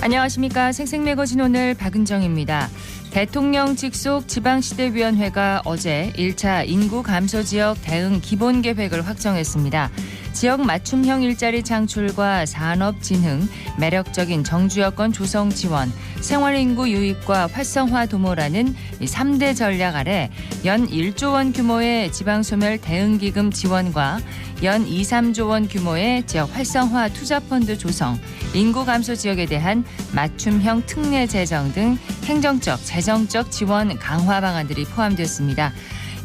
안녕하십니까. 생생매거진 오늘 박은정입니다. 대통령 직속 지방시대위원회가 어제 1차 인구 감소 지역 대응 기본계획을 확정했습니다. 지역 맞춤형 일자리 창출과 산업 진흥, 매력적인 정주 여건 조성 지원, 생활인구 유입과 활성화 도모라는 3대 전략 아래 연 1조 원 규모의 지방소멸 대응기금 지원과 연 2, 3조 원 규모의 지역 활성화 투자펀드 조성, 인구 감소 지역에 대한 맞춤형 특례 제정 등 행정적, 재정적 지원 강화 방안들이 포함되었습니다.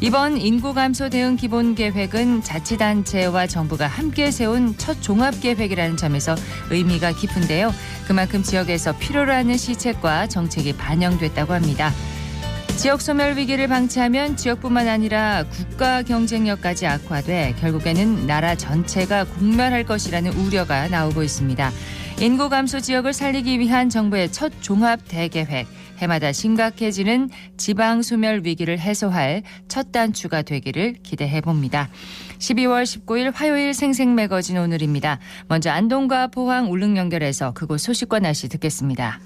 이번 인구 감소 대응 기본 계획은 자치단체와 정부가 함께 세운 첫 종합 계획이라는 점에서 의미가 깊은데요. 그만큼 지역에서 필요로 하는 시책과 정책이 반영됐다고 합니다. 지역 소멸 위기를 방치하면 지역뿐만 아니라 국가 경쟁력까지 악화돼 결국에는 나라 전체가 공멸할 것이라는 우려가 나오고 있습니다. 인구 감소 지역을 살리기 위한 정부의 첫 종합 대계획, 해마다 심각해지는 지방 소멸 위기를 해소할 첫 단추가 되기를 기대해 봅니다. 12월 19일 화요일 생생매거진 오늘입니다. 먼저 안동과 포항 울릉 연결해서 그곳 소식과 날씨 듣겠습니다.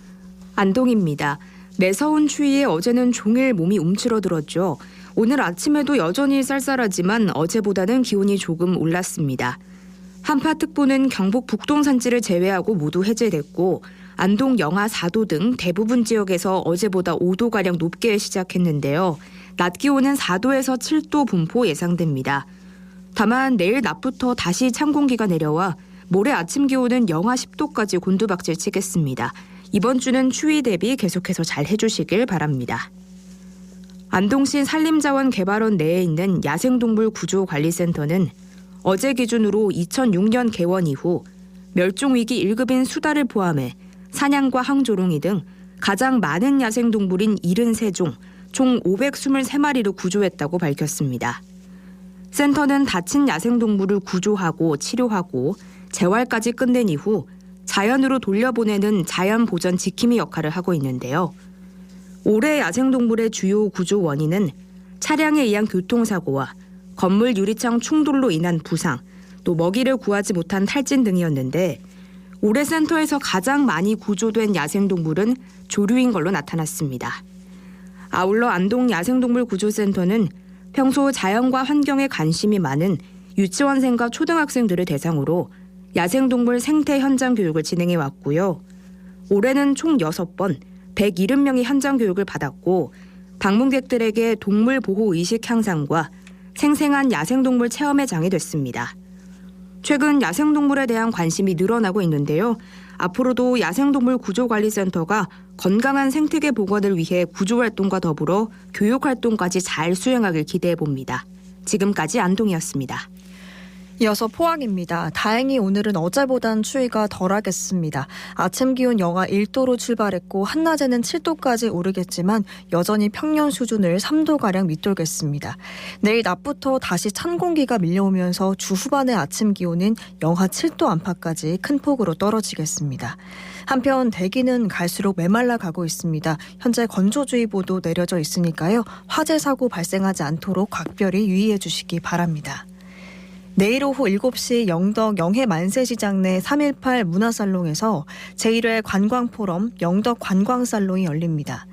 안동입니다. 매서운 추위에 어제는 종일 몸이 움츠러들었죠. 오늘 아침에도 여전히 쌀쌀하지만 어제보다는 기온이 조금 올랐습니다. 한파특보는 경북 북동 산지를 제외하고 모두 해제됐고 안동 영하 4도 등 대부분 지역에서 어제보다 5도가량 높게 시작했는데요. 낮 기온은 4도에서 7도 분포 예상됩니다. 다만 내일 낮부터 다시 찬 공기가 내려와 모레 아침 기온은 영하 10도까지 곤두박질 치겠습니다. 이번 주는 추위 대비 계속해서 잘 해주시길 바랍니다. 안동시 산림자원개발원 내에 있는 야생동물 구조관리센터는 어제 기준으로 2006년 개원 이후 멸종위기 1급인 수달을 포함해 사냥과 항조롱이 등 가장 많은 야생동물인 73종, 총 523마리를 구조했다고 밝혔습니다. 센터는 다친 야생동물을 구조하고 치료하고 재활까지 끝낸 이후 자연으로 돌려보내는 자연보전 지킴이 역할을 하고 있는데요. 올해 야생동물의 주요 구조 원인은 차량에 의한 교통사고와 건물 유리창 충돌로 인한 부상, 또 먹이를 구하지 못한 탈진 등이었는데 올해 센터에서 가장 많이 구조된 야생동물은 조류인 걸로 나타났습니다. 아울러 안동 야생동물 구조센터는 평소 자연과 환경에 관심이 많은 유치원생과 초등학생들을 대상으로 야생동물 생태 현장 교육을 진행해 왔고요. 올해는 총 6번 170명이 현장 교육을 받았고 방문객들에게 동물 보호 의식 향상과 생생한 야생동물 체험에 장이 됐습니다. 최근 야생동물에 대한 관심이 늘어나고 있는데요. 앞으로도 야생동물 구조관리센터가 건강한 생태계 복원을 위해 구조활동과 더불어 교육활동까지 잘 수행하길 기대해 봅니다. 지금까지 안동이었습니다. 이어서 포항입니다. 다행히 오늘은 어제보단 추위가 덜하겠습니다. 아침 기온 영하 1도로 출발했고 한낮에는 7도까지 오르겠지만 여전히 평년 수준을 3도가량 밑돌겠습니다. 내일 낮부터 다시 찬 공기가 밀려오면서 주 후반의 아침 기온은 영하 7도 안팎까지 큰 폭으로 떨어지겠습니다. 한편 대기는 갈수록 메말라 가고 있습니다. 현재 건조주의보도 내려져 있으니까요. 화재 사고 발생하지 않도록 각별히 유의해 주시기 바랍니다. 내일 오후 7시 영덕 영해만세시장 내 3.18 문화살롱에서 제1회 관광포럼 영덕 관광살롱이 열립니다.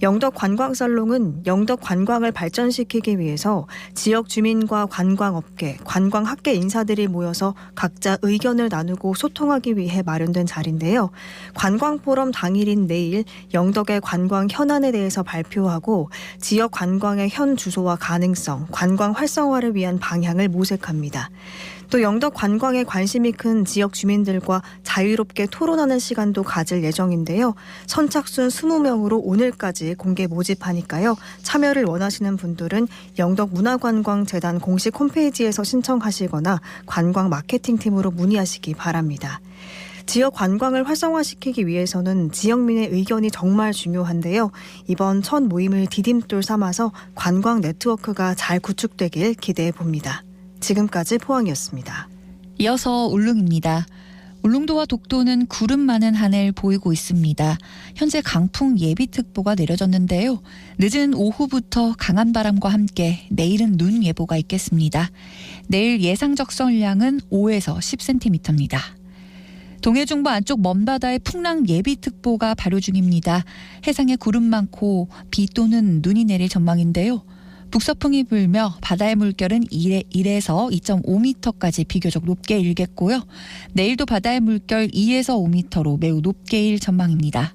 영덕 관광살롱은 영덕 관광을 발전시키기 위해서 지역 주민과 관광업계, 관광학계 인사들이 모여서 각자 의견을 나누고 소통하기 위해 마련된 자리인데요. 관광포럼 당일인 내일 영덕의 관광 현안에 대해서 발표하고 지역 관광의 현 주소와 가능성, 관광 활성화를 위한 방향을 모색합니다. 또 영덕 관광에 관심이 큰 지역 주민들과 자유롭게 토론하는 시간도 가질 예정인데요. 선착순 20명으로 오늘까지 공개 모집하니까요. 참여를 원하시는 분들은 영덕문화관광재단 공식 홈페이지에서 신청하시거나 관광 마케팅팀으로 문의하시기 바랍니다. 지역 관광을 활성화시키기 위해서는 지역민의 의견이 정말 중요한데요. 이번 첫 모임을 디딤돌 삼아서 관광 네트워크가 잘 구축되길 기대해 봅니다. 지금까지 포항이었습니다. 이어서 울릉입니다. 울릉도와 독도는 구름 많은 하늘 보이고 있습니다. 현재 강풍 예비특보가 내려졌는데요. 늦은 오후부터 강한 바람과 함께 내일은 눈 예보가 있겠습니다. 내일 예상 적설량은 5에서 10cm입니다. 동해 중부 안쪽 먼바다에 풍랑 예비특보가 발효 중입니다. 해상에 구름 많고 비 또는 눈이 내릴 전망인데요. 북서풍이 불며 바다의 물결은 1에서 2.5m까지 비교적 높게 일겠고요. 내일도 바다의 물결 2에서 5m로 매우 높게 일 전망입니다.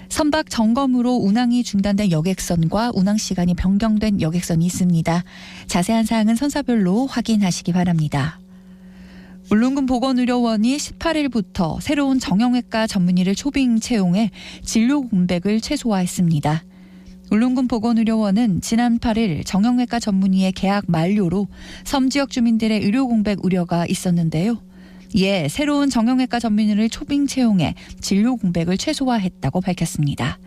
선박 점검으로 운항이 중단된 여객선과 운항 시간이 변경된 여객선이 있습니다. 자세한 사항은 선사별로 확인하시기 바랍니다. 울릉군 보건의료원이 18일부터 새로운 정형외과 전문의를 초빙 채용해 진료 공백을 최소화했습니다. 울릉군 보건의료원은 지난 8일 정형외과 전문의의 계약 만료로 섬 지역 주민들의 의료 공백 우려가 있었는데요. 이에 새로운 정형외과 전문의를 초빙 채용해 진료 공백을 최소화했다고 밝혔습니다.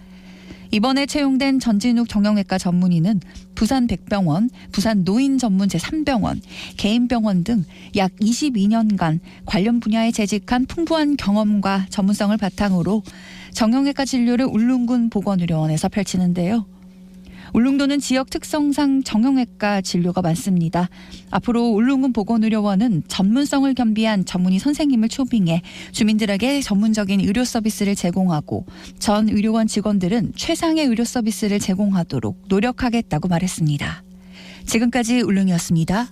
이번에 채용된 전진욱 정형외과 전문의는 부산 백병원, 부산 노인 전문 제3병원, 개인병원 등 약 22년간 관련 분야에 재직한 풍부한 경험과 전문성을 바탕으로 정형외과 진료를 울릉군 보건의료원에서 펼치는데요. 울릉도는 지역 특성상 정형외과 진료가 많습니다. 앞으로 울릉군 보건의료원은 전문성을 겸비한 전문의 선생님을 초빙해 주민들에게 전문적인 의료 서비스를 제공하고 전 의료원 직원들은 최상의 의료 서비스를 제공하도록 노력하겠다고 말했습니다. 지금까지 울릉이었습니다.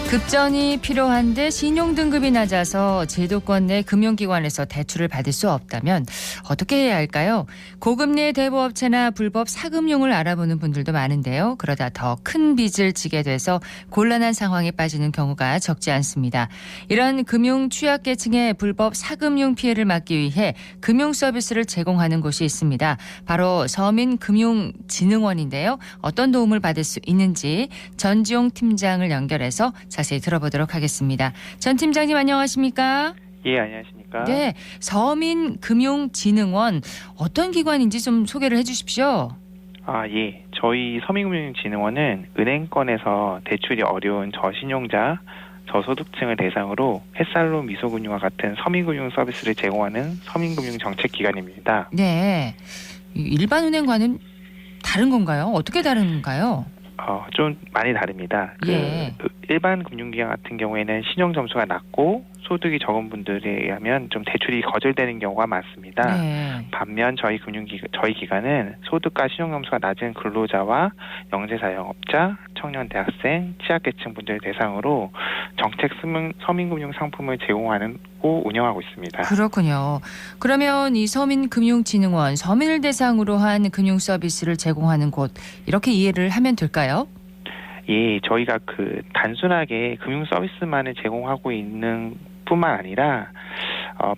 급전이 필요한데 신용등급이 낮아서 제도권 내 금융기관에서 대출을 받을 수 없다면 어떻게 해야 할까요? 고금리의 대부업체나 불법 사금융을 알아보는 분들도 많은데요. 그러다 더 큰 빚을 지게 돼서 곤란한 상황에 빠지는 경우가 적지 않습니다. 이런 금융 취약계층의 불법 사금융 피해를 막기 위해 금융 서비스를 제공하는 곳이 있습니다. 바로 서민금융진흥원인데요. 어떤 도움을 받을 수 있는지 전지용 팀장을 연결해서 자세히 들어보도록 하겠습니다. 전 팀장님 안녕하십니까? 예, 안녕하십니까? 네, 서민금융진흥원 어떤 기관인지 좀 소개를 해주십시오. 예. 저희 서민금융진흥원은 은행권에서 대출이 어려운 저신용자, 저소득층을 대상으로 햇살로 미소금융과 같은 서민금융 서비스를 제공하는 서민금융정책기관입니다. 네, 일반 은행과는 다른 건가요? 어떻게 다른가요? 좀 많이 다릅니다. 예. 일반 금융기관 같은 경우에는 신용 점수가 낮고 소득이 적은 분들에 의하면 좀 대출이 거절되는 경우가 많습니다. 네. 반면 저희 기관은 소득과 신용 점수가 낮은 근로자와 영세사용업자, 청년 대학생, 취약계층 분들 대상으로 정책 서민금융 상품을 제공하고 운영하고 있습니다. 그렇군요. 그러면 이 서민금융진흥원, 서민을 대상으로 한 금융 서비스를 제공하는 곳 이렇게 이해를 하면 될까요? 예, 저희가 단순하게 금융 서비스만을 제공하고 있는 뿐만 아니라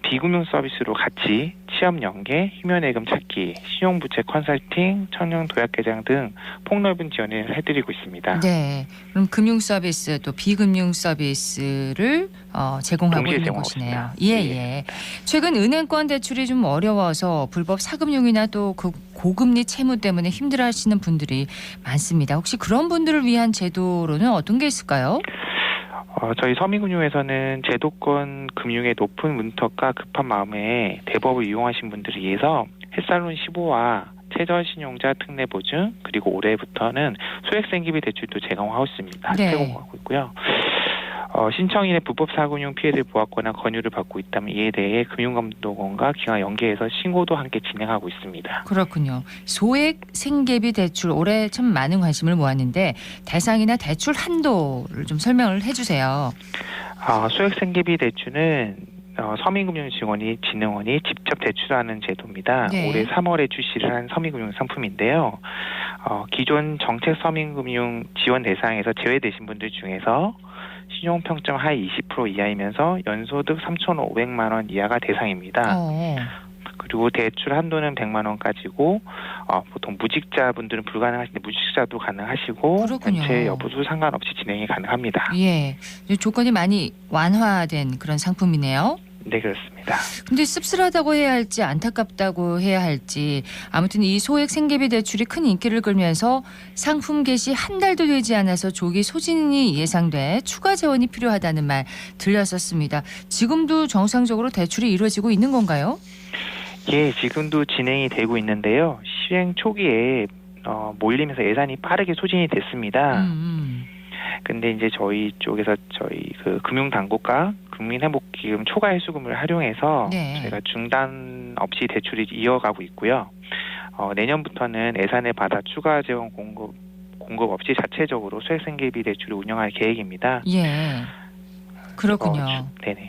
비금융 서비스로 같이 취업 연계, 휴면예금 찾기, 신용부채 컨설팅, 청년 도약 개장 등 폭넓은 지원을 해드리고 있습니다. 네, 그럼 금융 서비스 또 비금융 서비스를 제공하고 있는 곳이네요. 예. 최근 은행권 대출이 좀 어려워서 불법 사금융이나 또 그 고금리 채무 때문에 힘들어하시는 분들이 많습니다. 혹시 그런 분들을 위한 제도로는 어떤 게 있을까요? 저희 서민금융에서는 제도권 금융의 높은 문턱과 급한 마음에 대법을 이용하신 분들을 위해서 햇살론 15와 최저신용자 특례보증 그리고 올해부터는 소액생기비 대출도 제공하고 있습니다. 네. 제공하고 있고요. 신청인의 불법 사금융 피해를 보았거나 권유를 받고 있다면 이에 대해 금융감독원과 기관 연계해서 신고도 함께 진행하고 있습니다. 그렇군요. 소액 생계비 대출 올해 참 많은 관심을 모았는데 대상이나 대출 한도를 좀 설명을 해주세요. 소액 생계비 대출은 서민금융진흥원이 직접 대출하는 제도입니다. 네. 올해 3월에 출시를 한 서민금융 상품인데요. 기존 정책 서민금융 지원 대상에서 제외되신 분들 중에서 신용평점 하위 20% 이하이면서 연소득 3,500만 원 이하가 대상입니다. 그리고 대출 한도는 100만 원까지고 보통 무직자분들은 불가능하신데 무직자도 가능하시고 그렇군요. 연체 여부도 상관없이 진행이 가능합니다. 예, 조건이 많이 완화된 그런 상품이네요. 네, 그렇습니다. 근데 씁쓸하다고 해야 할지 안타깝다고 해야 할지 아무튼 이 소액 생계비 대출이 큰 인기를 끌면서 상품 개시 한 달도 되지 않아서 조기 소진이 예상돼 추가 재원이 필요하다는 말 들렸었습니다. 지금도 정상적으로 대출이 이루어지고 있는 건가요? 예, 지금도 진행이 되고 있는데요. 시행 초기에 몰리면서 예산이 빠르게 소진이 됐습니다. 근데 이제 저희 쪽에서 저희 그 금융당국과 국민회복기금 초과회수금을 활용해서 네. 저희가 중단 없이 대출이 이어가고 있고요. 내년부터는 예산을 받아 추가 재원 공급 없이 자체적으로 소액생계비 대출을 운영할 계획입니다. 예. 그렇군요. 네네.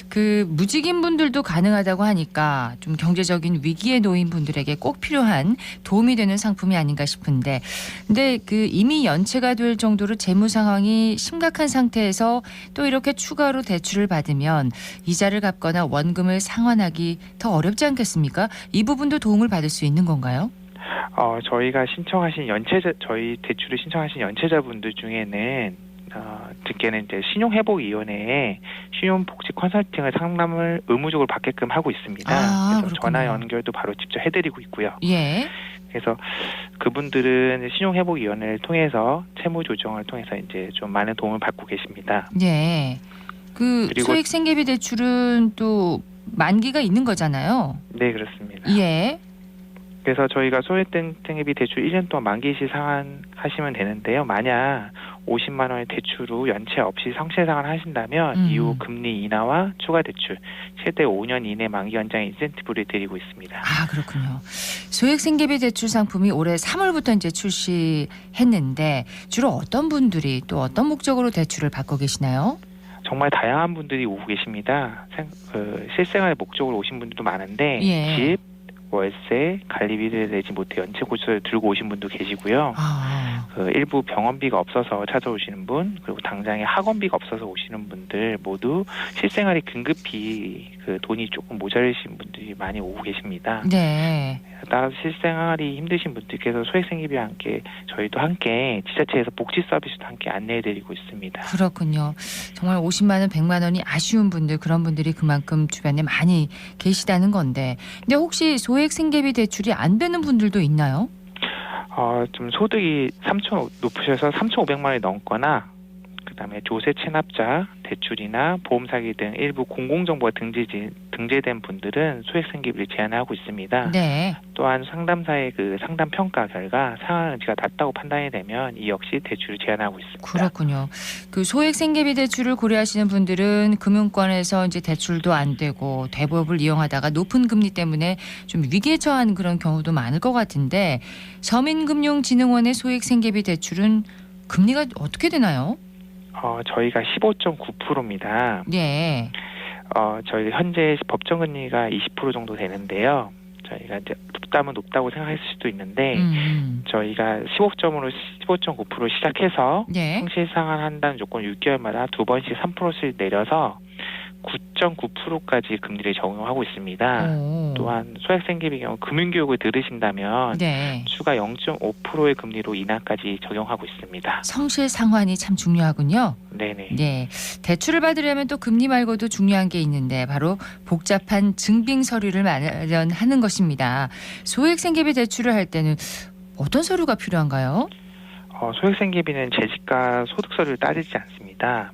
그 무직인 분들도 가능하다고 하니까 좀 경제적인 위기에 놓인 분들에게 꼭 필요한 도움이 되는 상품이 아닌가 싶은데, 근데 그 이미 연체가 될 정도로 재무 상황이 심각한 상태에서 또 이렇게 추가로 대출을 받으면 이자를 갚거나 원금을 상환하기 더 어렵지 않겠습니까? 이 부분도 도움을 받을 수 있는 건가요? 저희가 신청하신 저희 대출을 신청하신 연체자분들 중에는 듣기에는 이제 신용회복위원회에 신용복지 컨설팅을 상담을 의무적으로 받게끔 하고 있습니다. 그래서 그렇군요. 전화 연결도 바로 직접 해드리고 있고요. 예. 그래서 그분들은 신용회복위원회를 통해서 채무 조정을 통해서 이제 좀 많은 도움을 받고 계십니다. 예. 그 그리고- 소액 생계비 대출은 또 만기가 있는 거잖아요. 네, 그렇습니다. 예. 그래서 저희가 소액생계비 대출 1년 동안 만기 시 상환하시면 되는데요. 만약 50만 원의 대출 후 연체 없이 성실 상환하신다면 이후 금리 인하와 추가 대출 최대 5년 이내 만기 연장 인센티브를 드리고 있습니다. 아, 그렇군요. 소액 생계비 대출 상품이 올해 3월부터 이제 출시했는데 주로 어떤 분들이 또 어떤 목적으로 대출을 받고 계시나요? 정말 다양한 분들이 오고 계십니다. 실생활의 목적으로 오신 분들도 많은데 예. 집, 월세, 관리비를 내지 못해 연체 고지서를 들고 오신 분도 계시고요. 일부 병원비가 없어서 찾아오시는 분, 그리고 당장에 학원비가 없어서 오시는 분들 모두 실생활이 긴급히 그 돈이 조금 모자르신 분들이 많이 오고 계십니다. 네. 따라서 실생활이 힘드신 분들께서 소액생계비와 함께 저희도 함께 지자체에서 복지 서비스도 함께 안내해드리고 있습니다. 그렇군요. 정말 50만 원, 100만 원이 아쉬운 분들, 그런 분들이 그만큼 주변에 많이 계시다는 건데, 근데 혹시 소액 생계비 대출이 안 되는 분들도 있나요? 좀 소득이 높으셔서 3,500만 원이 넘거나 그다음에 조세 체납자 대출이나 보험 사기 등 일부 공공정보가 등재된 분들은 소액생계비를 제한하고 있습니다. 네. 또한 상담사의 그 상담 평가 결과 상환 의지가 낮다고 판단이 되면 이 역시 대출을 제한하고 있습니다. 그렇군요. 그 소액 생계비 대출을 고려하시는 분들은 금융권에서 이제 대출도 안 되고 대부업을 이용하다가 높은 금리 때문에 좀 위기에 처한 그런 경우도 많을 것 같은데, 서민금융진흥원의 소액 생계비 대출은 금리가 어떻게 되나요? 저희가 15.9%입니다. 네. 저희 현재 법정 금리가 20% 정도 되는데요. 저희가 이제 높다면 높다고 생각할 수도 있는데 저희가 15.9% 시작해서 네. 성실 상환한다는 조건 6개월마다 2번씩 3%씩 내려서 9.9%까지 금리를 적용하고 있습니다. 또한 소액생계비 경우 금융교육을 들으신다면 네. 추가 0.5%의 금리로 인하까지 적용하고 있습니다. 성실 상환이 참 중요하군요. 네네. 네. 대출을 받으려면 또 금리 말고도 중요한 게 있는데 바로 복잡한 증빙 서류를 마련하는 것입니다. 소액 생계비 대출을 할 때는 어떤 서류가 필요한가요? 소액생계비는 재직과 소득 서류를 따지지 않습니다.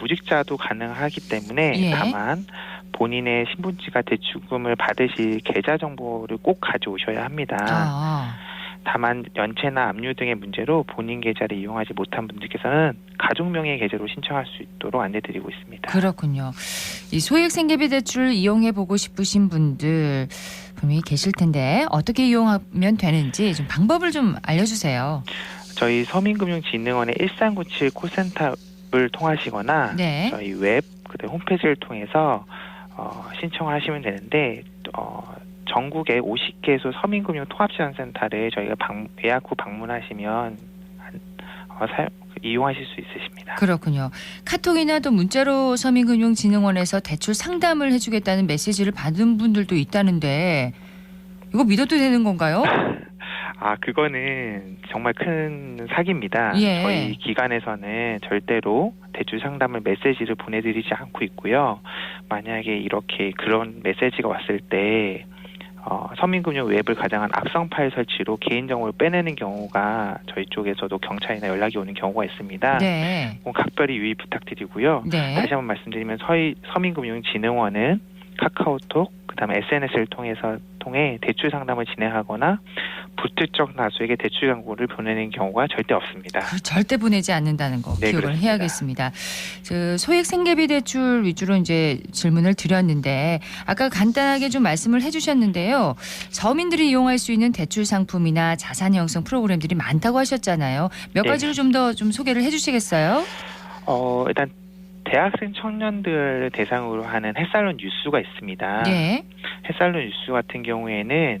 무직자도 가능하기 때문에 예. 다만 본인의 신분지가 대출금을 받으실 계좌 정보를 꼭 가져오셔야 합니다. 다만 연체나 압류 등의 문제로 본인 계좌를 이용하지 못한 분들께서는 가족 명의 계좌로 신청할 수 있도록 안내드리고 있습니다. 그렇군요. 이 소액 생계비 대출을 이용해 보고 싶으신 분들 분명히 계실 텐데 어떻게 이용하면 되는지 좀 방법을 좀 알려주세요. 저희 서민금융진흥원의 1397 콜센터를 통하시거나 네. 저희 웹 그다음 홈페이지를 통해서 신청하시면 되는데 전국에 50개소 서민금융 통합지원센터를 저희가 예약 후 방문하시면 이용하실 수 있으십니다. 그렇군요. 카톡이나 또 문자로 서민금융진흥원에서 대출 상담을 해주겠다는 메시지를 받은 분들도 있다는데 이거 믿어도 되는 건가요? 그거는 정말 큰 사기입니다. 예. 저희 기관에서는 절대로 대출 상담을 메시지를 보내드리지 않고 있고요. 만약에 이렇게 그런 메시지가 왔을 때 서민금융 웹을 가장한 악성 파일 설치로 개인정보를 빼내는 경우가 저희 쪽에서도 경찰이나 연락이 오는 경우가 있습니다. 네. 각별히 유의 부탁드리고요. 네. 다시 한번 말씀드리면 서민금융진흥원은 카카오톡, 그다음에 SNS를 통해 대출 상담을 진행하거나 불특정 다수에게 대출 광고를 보내는 경우가 절대 없습니다. 절대 보내지 않는다는 거 네, 기억을 그렇습니다. 해야겠습니다. 소액 생계비 대출 위주로 이제 질문을 드렸는데 아까 간단하게 좀 말씀을 해주셨는데요. 서민들이 이용할 수 있는 대출 상품이나 자산 형성 프로그램들이 많다고 하셨잖아요. 몇 네. 가지를 좀 더 좀 소개를 해주시겠어요? 일단 대학생 청년들을 대상으로 하는 햇살론 뉴스가 있습니다. 네. 햇살론 뉴스 같은 경우에는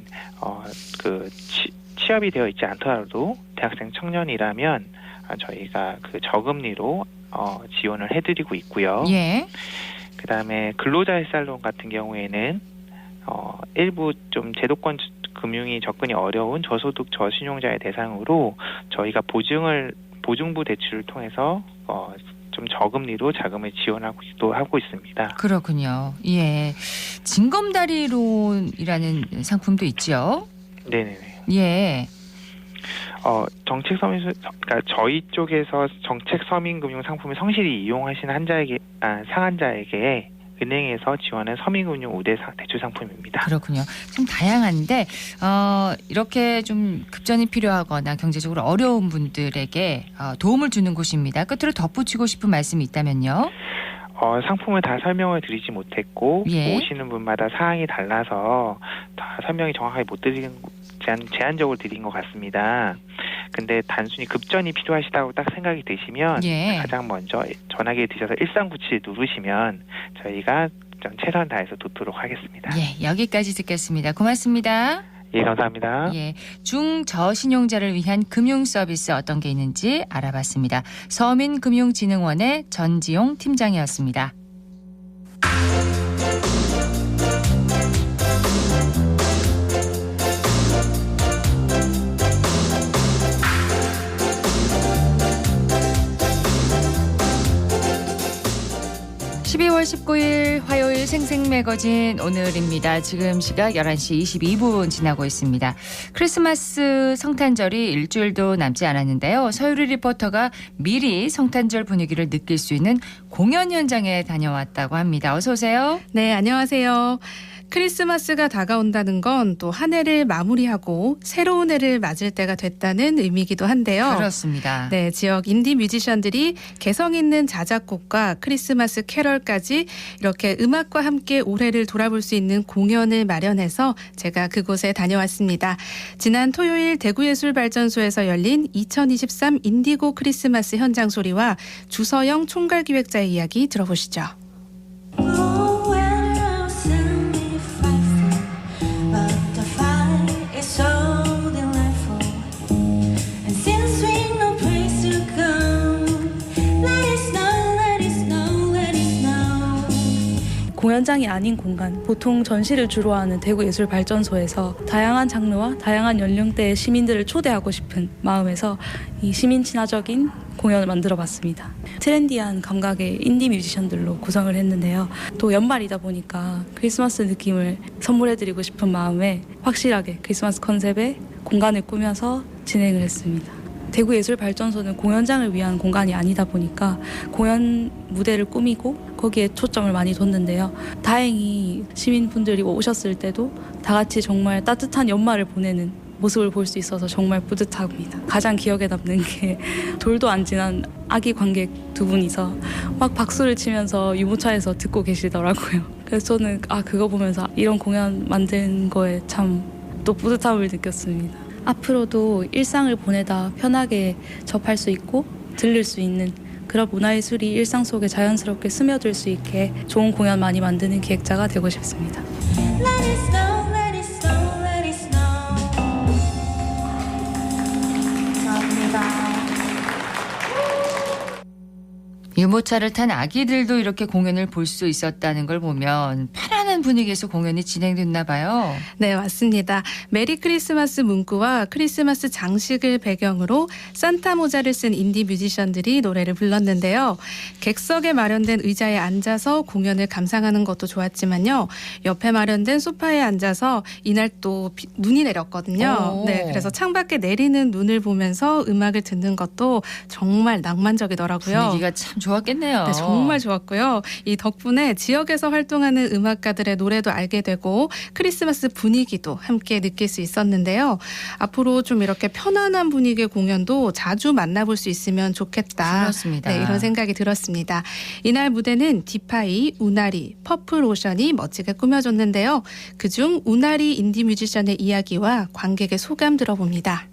취업이 되어 있지 않더라도 대학생 청년이라면 저희가 그 저금리로 지원을 해드리고 있고요. 예. 그다음에 근로자 햇살론 같은 경우에는 일부 좀 제도권 금융이 접근이 어려운 저소득 저신용자의 대상으로 저희가 보증부 대출을 통해서 좀 저금리로 자금을 지원하고 하고 있습니다. 그렇군요. 예. 징검다리론이라는 상품도 있죠. 네네네. 예. 그러니까 저희 쪽에서 정책 서민금융 상품을 성실히 이용하신 상한자에게 은행에서 지원한 서민금융 우대 대출 상품입니다. 그렇군요. 참 다양한데 이렇게 좀 급전이 필요하거나 경제적으로 어려운 분들에게 도움을 주는 곳입니다. 끝으로 덧붙이고 싶은 말씀이 있다면요. 상품을 다 설명을 드리지 못했고 예. 오시는 분마다 사항이 달라서 다 설명이 정확하게 못 드리는 제한적으로 드린 것 같습니다. 근데 단순히 급전이 필요하시다고 딱 생각이 드시면 예. 가장 먼저 전화기에 드셔서 1397 누르시면 저희가 좀 최선 다해서 돕도록 하겠습니다. 예, 여기까지 듣겠습니다. 고맙습니다. 예, 감사합니다. 예, 중저신용자를 위한 금융 서비스 어떤 게 있는지 알아봤습니다. 서민금융진흥원의 전지용 팀장이었습니다. (12월 19일) 화요일 생생매거진 오늘입니다. 지금 시각 11시 22분 지나고 있습니다. 크리스마스 성탄절이 일주일도 남지 않았는데요. 서유리 리포터가 미리 성탄절 분위기를 느낄 수 있는 공연 현장에 다녀왔다고 합니다. 어서 오세요. 네, 안녕하세요. 크리스마스가 다가온다는 건 또 한 해를 마무리하고 새로운 해를 맞을 때가 됐다는 의미이기도 한데요. 그렇습니다. 네, 지역 인디 뮤지션들이 개성 있는 자작곡과 크리스마스 캐럴까지 이렇게 음악과 함께 올해를 돌아볼 수 있는 공연을 마련해서 제가 그곳에 다녀왔습니다. 지난 토요일 대구예술발전소에서 열린 2023 인디고 크리스마스 현장 소리와 주서영 총괄기획자의 이야기 들어보시죠. 공연장이 아닌 공간, 보통 전시를 주로 하는 대구예술발전소에서 다양한 장르와 다양한 연령대의 시민들을 초대하고 싶은 마음에서 이 시민 친화적인 공연을 만들어봤습니다. 트렌디한 감각의 인디 뮤지션들로 구성을 했는데요. 또 연말이다 보니까 크리스마스 느낌을 선물해드리고 싶은 마음에 확실하게 크리스마스 컨셉의 공간을 꾸며서 진행을 했습니다. 대구예술발전소는 공연장을 위한 공간이 아니다 보니까 공연 무대를 꾸미고 거기에 초점을 많이 뒀는데요. 다행히 시민분들이 오셨을 때도 다 같이 정말 따뜻한 연말을 보내는 모습을 볼 수 있어서 정말 뿌듯합니다. 가장 기억에 남는 게 돌도 안 지난 아기 관객 두 분이서 막 박수를 치면서 유모차에서 듣고 계시더라고요. 그래서 저는 그거 보면서 이런 공연 만든 거에 참 또 뿌듯함을 느꼈습니다. 앞으로도 일상을 보내다 편하게 접할 수 있고 들릴 수 있는 그런 문화예술이 일상 속에 자연스럽게 스며들 수 있게 좋은 공연 많이 만드는 기획자가 되고 싶습니다. 유모차를 탄 아기들도 이렇게 공연을 볼 수 있었다는 걸 보면 편안한 편안한 분위기에서 공연이 진행됐나 봐요. 네, 맞습니다. 메리 크리스마스 문구와 크리스마스 장식을 배경으로 산타 모자를 쓴 인디 뮤지션들이 노래를 불렀는데요. 객석에 마련된 의자에 앉아서 공연을 감상하는 것도 좋았지만요. 옆에 마련된 소파에 앉아서 이날 또 눈이 내렸거든요. 네, 그래서 창밖에 내리는 눈을 보면서 음악을 듣는 것도 정말 낭만적이더라고요. 분위기가 참 좋았겠네요. 네, 정말 좋았고요. 이 덕분에 지역에서 활동하는 음악가들의 노래도 알게 되고 크리스마스 분위기도 함께 느낄 수 있었는데요. 앞으로 좀 이렇게 편안한 분위기의 공연도 자주 만나볼 수 있으면 좋겠다. 그렇습니다. 네, 이런 생각이 들었습니다. 이날 무대는 디파이, 우나리, 퍼플 오션이 멋지게 꾸며줬는데요. 그중 우나리 인디 뮤지션의 이야기와 관객의 소감 들어봅니다.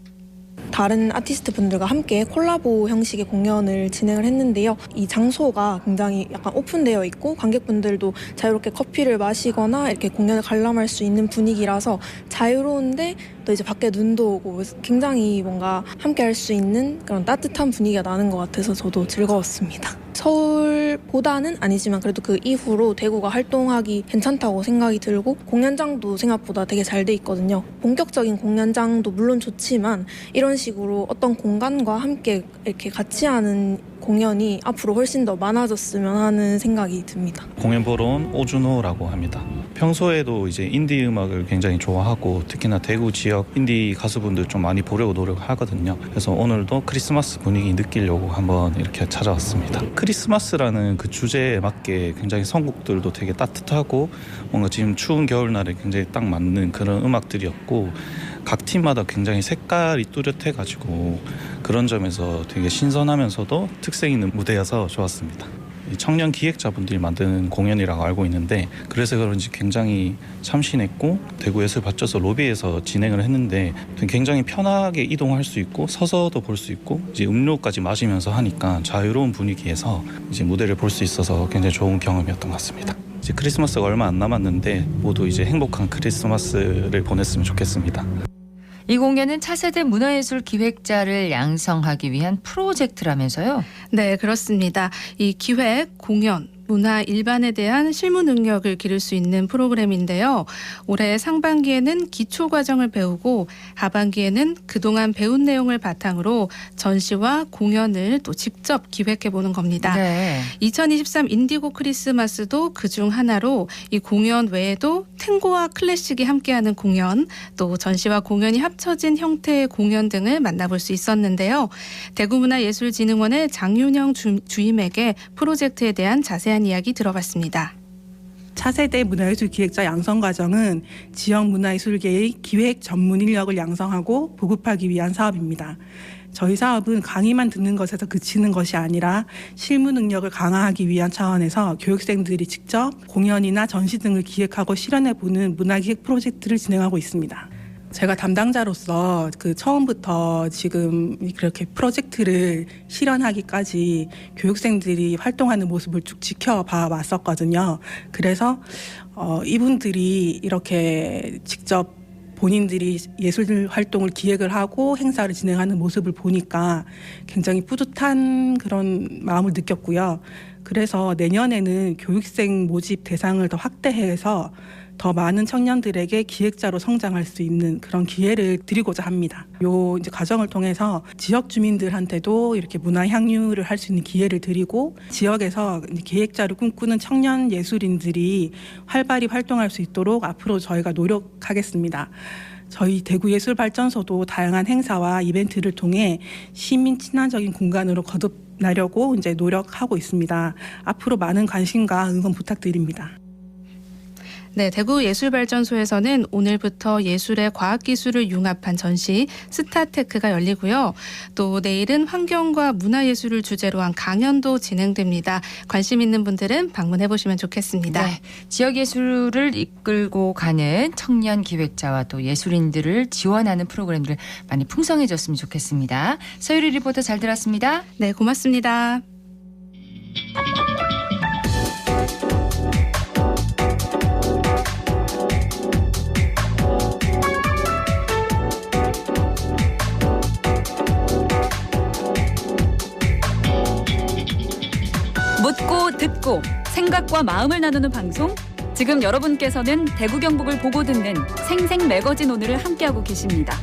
다른 아티스트 분들과 함께 콜라보 형식의 공연을 진행을 했는데요. 이 장소가 굉장히 약간 오픈되어 있고 관객분들도 자유롭게 커피를 마시거나 이렇게 공연을 관람할 수 있는 분위기라서 자유로운데 또 이제 밖에 눈도 오고 굉장히 뭔가 함께 할 수 있는 그런 따뜻한 분위기가 나는 것 같아서 저도 즐거웠습니다. 서울보다는 아니지만 그래도 그 이후로 대구가 활동하기 괜찮다고 생각이 들고 공연장도 생각보다 되게 잘 돼 있거든요. 본격적인 공연장도 물론 좋지만 이런 식으로 어떤 공간과 함께 이렇게 같이 하는 공연이 앞으로 훨씬 더 많아졌으면 하는 생각이 듭니다. 공연 보러 온 오준호라고 합니다. 평소에도 이제 인디 음악을 굉장히 좋아하고 특히나 대구 지역 인디 가수분들 좀 많이 보려고 노력하거든요. 그래서 오늘도 크리스마스 분위기 느끼려고 한번 이렇게 찾아왔습니다. 크리스마스라는 그 주제에 맞게 굉장히 선곡들도 되게 따뜻하고 뭔가 지금 추운 겨울날에 굉장히 딱 맞는 그런 음악들이었고 각 팀마다 굉장히 색깔이 뚜렷해가지고 그런 점에서 되게 신선하면서도 특색 있는 무대여서 좋았습니다. 청년 기획자분들이 만드는 공연이라고 알고 있는데 그래서 그런지 굉장히 참신했고 대구예술발전소 로비에서 진행을 했는데 굉장히 편하게 이동할 수 있고 서서도 볼 수 있고 이제 음료까지 마시면서 하니까 자유로운 분위기에서 이제 무대를 볼 수 있어서 굉장히 좋은 경험이었던 것 같습니다. 이제 크리스마스가 얼마 안 남았는데 모두 이제 행복한 크리스마스를 보냈으면 좋겠습니다. 이 공연은 차세대 문화예술 기획자를 양성하기 위한 프로젝트라면서요? 네, 그렇습니다. 이 기획, 공연, 문화 일반에 대한 실무 능력을 기를 수 있는 프로그램인데요. 올해 상반기에는 기초 과정을 배우고 하반기에는 그동안 배운 내용을 바탕으로 전시와 공연을 또 직접 기획해보는 겁니다. 네. 2023 인디고 크리스마스도 그중 하나로 이 공연 외에도 탱고와 클래식이 함께하는 공연, 또 전시와 공연이 합쳐진 형태의 공연 등을 만나볼 수 있었는데요. 대구문화예술진흥원의 장윤영 주임에게 프로젝트에 대한 자세한 이야기 들어봤습니다. 차세대 문화예술 기획자 양성 과정은 지역 문화예술계의 기획 전문 인력을 양성하고 보급하기 위한 사업입니다. 저희 사업은 강의만 듣는 것에서 그치는 것이 아니라 실무 능력을 강화하기 위한 차원에서 교육생들이 직접 공연이나 전시 등을 기획하고 실현해보는 문화기획 프로젝트를 진행하고 있습니다. 제가 담당자로서 그 처음부터 지금 그렇게 프로젝트를 실현하기까지 교육생들이 활동하는 모습을 쭉 지켜봐 왔었거든요. 그래서 이분들이 이렇게 직접 본인들이 예술 활동을 기획을 하고 행사를 진행하는 모습을 보니까 굉장히 뿌듯한 그런 마음을 느꼈고요. 그래서 내년에는 교육생 모집 대상을 더 확대해서 더 많은 청년들에게 기획자로 성장할 수 있는 그런 기회를 드리고자 합니다. 요 이제 과정을 통해서 지역 주민들한테도 이렇게 문화 향유를 할 수 있는 기회를 드리고 지역에서 기획자를 꿈꾸는 청년 예술인들이 활발히 활동할 수 있도록 앞으로 저희가 노력하겠습니다. 저희 대구예술발전소도 다양한 행사와 이벤트를 통해 시민 친화적인 공간으로 거듭나려고 이제 노력하고 있습니다. 앞으로 많은 관심과 응원 부탁드립니다. 네, 대구예술발전소에서는 오늘부터 예술의 과학기술을 융합한 전시 스타테크가 열리고요. 또 내일은 환경과 문화예술을 주제로 한 강연도 진행됩니다. 관심 있는 분들은 방문해 보시면 좋겠습니다. 네, 지역예술을 이끌고 가는 청년 기획자와 또 예술인들을 지원하는 프로그램들 많이 풍성해졌으면 좋겠습니다. 서유리 리포터 잘 들었습니다. 네, 고맙습니다. 묻고 듣고 생각과 마음을 나누는 방송 지금 여러분께서는 대구 경북을 보고 듣는 생생 매거진 오늘을 함께하고 계십니다.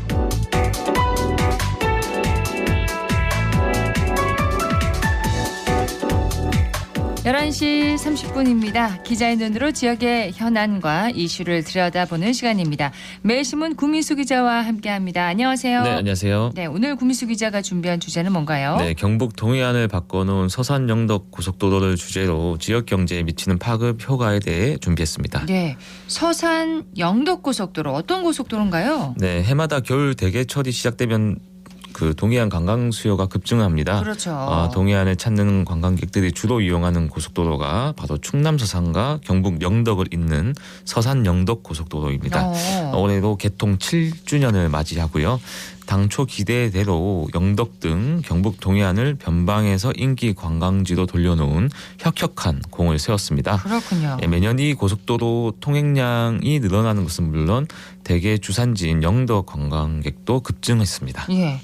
(11시 30분입니다) 기자의 눈으로 지역의 현안과 이슈를 들여다보는 시간입니다. 매일신문 구미수 기자와 함께합니다. 안녕하세요. 네, 안녕하세요. 네, 오늘 구미수 기자가 준비한 주제는 뭔가요? 네, 경북 동해안을 바꿔놓은 서산 영덕 고속도로를 주제로 지역 경제에 미치는 파급 효과에 대해 준비했습니다. 네, 서산 영덕 고속도로 어떤 고속도로인가요? 네, 해마다 겨울 대게철이 시작되면 그 동해안 관광 수요가 급증합니다. 그렇죠. 동해안을 찾는 관광객들이 주로 이용하는 고속도로가 바로 충남 서산과 경북 영덕을 잇는 서산 영덕 고속도로입니다. 올해도 개통 7주년을 맞이하고요. 당초 기대대로 영덕 등 경북 동해안을 변방에서 인기 관광지로 돌려놓은 혁혁한 공을 세웠습니다. 그렇군요. 매년 이 고속도로 통행량이 늘어나는 것은 물론 대게 주산지인 영덕 관광객도 급증했습니다. 예.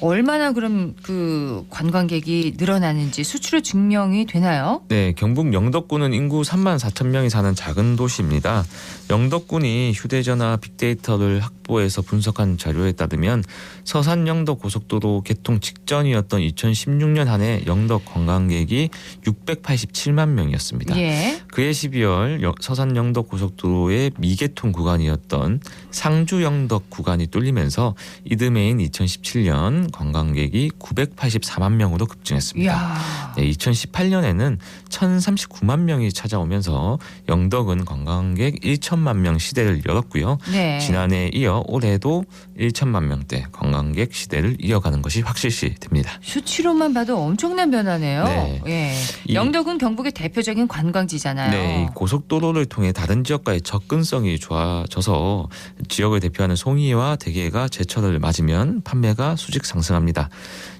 얼마나 그럼 그 관광객이 늘어나는지 수치로 증명이 되나요? 네, 경북 영덕군은 인구 3만 4천 명이 사는 작은 도시입니다. 영덕군이 휴대전화 빅데이터를 확보해서 분석한 자료에 따르면 서산 영덕 고속도로 개통 직전이었던 2016년 한 해 영덕 관광객이 687만 명이었습니다. 예. 그해 12월 서산 영덕 고속도로의 미개통 구간이었던 상주 영덕 구간이 뚫리면서 이듬해인 2017년 관광객이 984만 명으로 급증했습니다. 네, 2018년에는 1,039만 명이 찾아오면서 영덕은 관광객 1천만 명 시대를 열었고요. 네. 지난해에 이어 올해도 1천만 명대 관광객 시대를 이어가는 것이 확실시됩니다. 수치로만 봐도 엄청난 변화네요. 네. 예. 영덕은 경북의 대표적인 관광지잖아요. 네, 이 고속도로를 통해 다른 지역과의 접근성이 좋아져서 지역을 대표하는 송이와 대게가 제철을 맞으면 판매가 수직 상승합니다.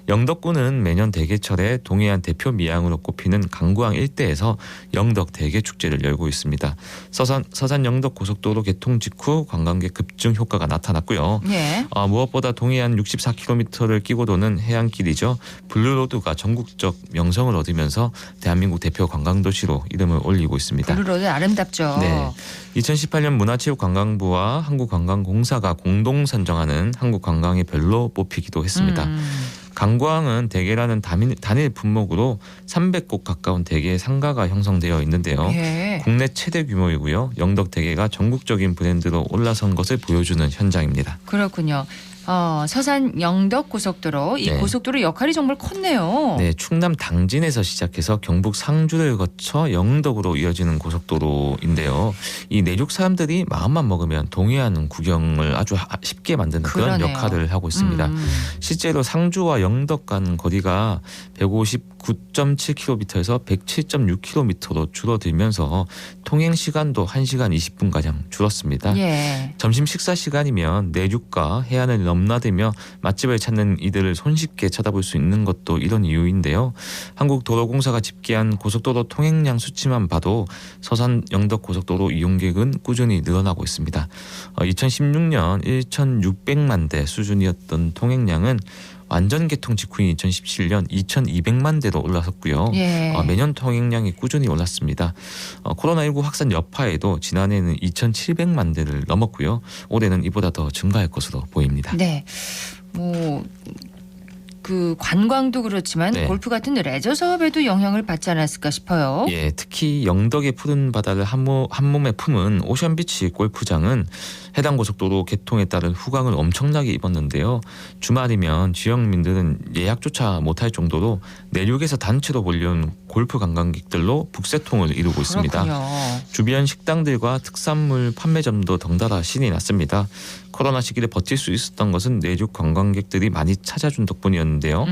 영덕군은 매년 대게철에 동해안 대표 미양으로 꼽히는 강구항 일대에서 영덕 대게 축제를 열고 있습니다. 서산 영덕 고속도로 개통 직후 관광객 급증 효과가 나타났고요. 예. 무엇보다 동해안 64km를 끼고 도는 해안길이죠. 블루로드가 전국적 명성을 얻으면서 대한민국 대표 관광도시로 이름을 올리고 있습니다. 블루로드 아름답죠. 네. 2018년 문화체육관광부와 한국관광공사가 공동 선정하는 한국관광의 별로 뽑히기도 했습니다. 강구항은 대게라는 단일 품목으로 300곳 가까운 대게 상가가 형성되어 있는데요. 예. 국내 최대 규모이고요. 영덕 대게가 전국적인 브랜드로 올라선 것을 보여주는 현장입니다. 그렇군요. 서산 영덕 고속도로 이 네. 고속도로 역할이 정말 컸네요. 네, 충남 당진에서 시작해서 경북 상주를 거쳐 영덕으로 이어지는 고속도로인데요. 이 내륙 사람들이 마음만 먹으면 동해안 구경을 아주 쉽게 만드는 그런 그러네요. 역할을 하고 있습니다. 실제로 상주와 영덕 간 거리가 159.7km에서 107.6km로 줄어들면서 통행 시간도 1시간 20분가량 줄었습니다. 예. 점심 식사 시간이면 내륙과 해안을 넘나들며 맛집을 찾는 이들을 손쉽게 쳐다볼 수 있는 것도 이런 이유인데요. 한국도로공사가 집계한 고속도로 통행량 수치만 봐도 서산 영덕 고속도로 이용객은 꾸준히 늘어나고 있습니다. 2016년 1,600만 대 수준이었던 통행량은 완전 개통 직후인 2017년 2,200만 대로 올라섰고요. 예. 매년 통행량이 꾸준히 올랐습니다. 코로나19 확산 여파에도 지난해는 2,700만 대를 넘었고요. 올해는 이보다 더 증가할 것으로 보입니다. 네. 그 관광도 그렇지만 네. 골프 같은 레저 사업에도 영향을 받지 않았을까 싶어요. 예, 특히 영덕의 푸른 바다를 한 몸에 품은 오션비치 골프장은 해당 고속도로 개통에 따른 후광을 엄청나게 입었는데요. 주말이면 지역민들은 예약조차 못할 정도로 내륙에서 단체로 몰려온 골프 관광객들로 북새통을 이루고 있습니다. 그렇군요. 주변 식당들과 특산물 판매점도 덩달아 신이 났습니다. 코로나 시기를 버틸 수 있었던 것은 내륙 관광객들이 많이 찾아준 덕분이었는데요.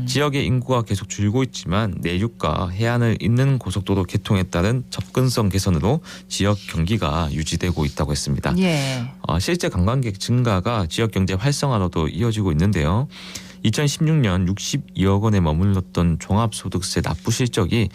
지역의 인구가 계속 줄고 있지만 내륙과 해안을 잇는 고속도로 개통에 따른 접근성 개선으로 지역 경기가 유지되고 있다고 했습니다. 예. 실제 관광객 증가가 지역 경제 활성화로도 이어지고 있는데요. 2016년 62억 원에 머물렀던 종합소득세 납부 실적이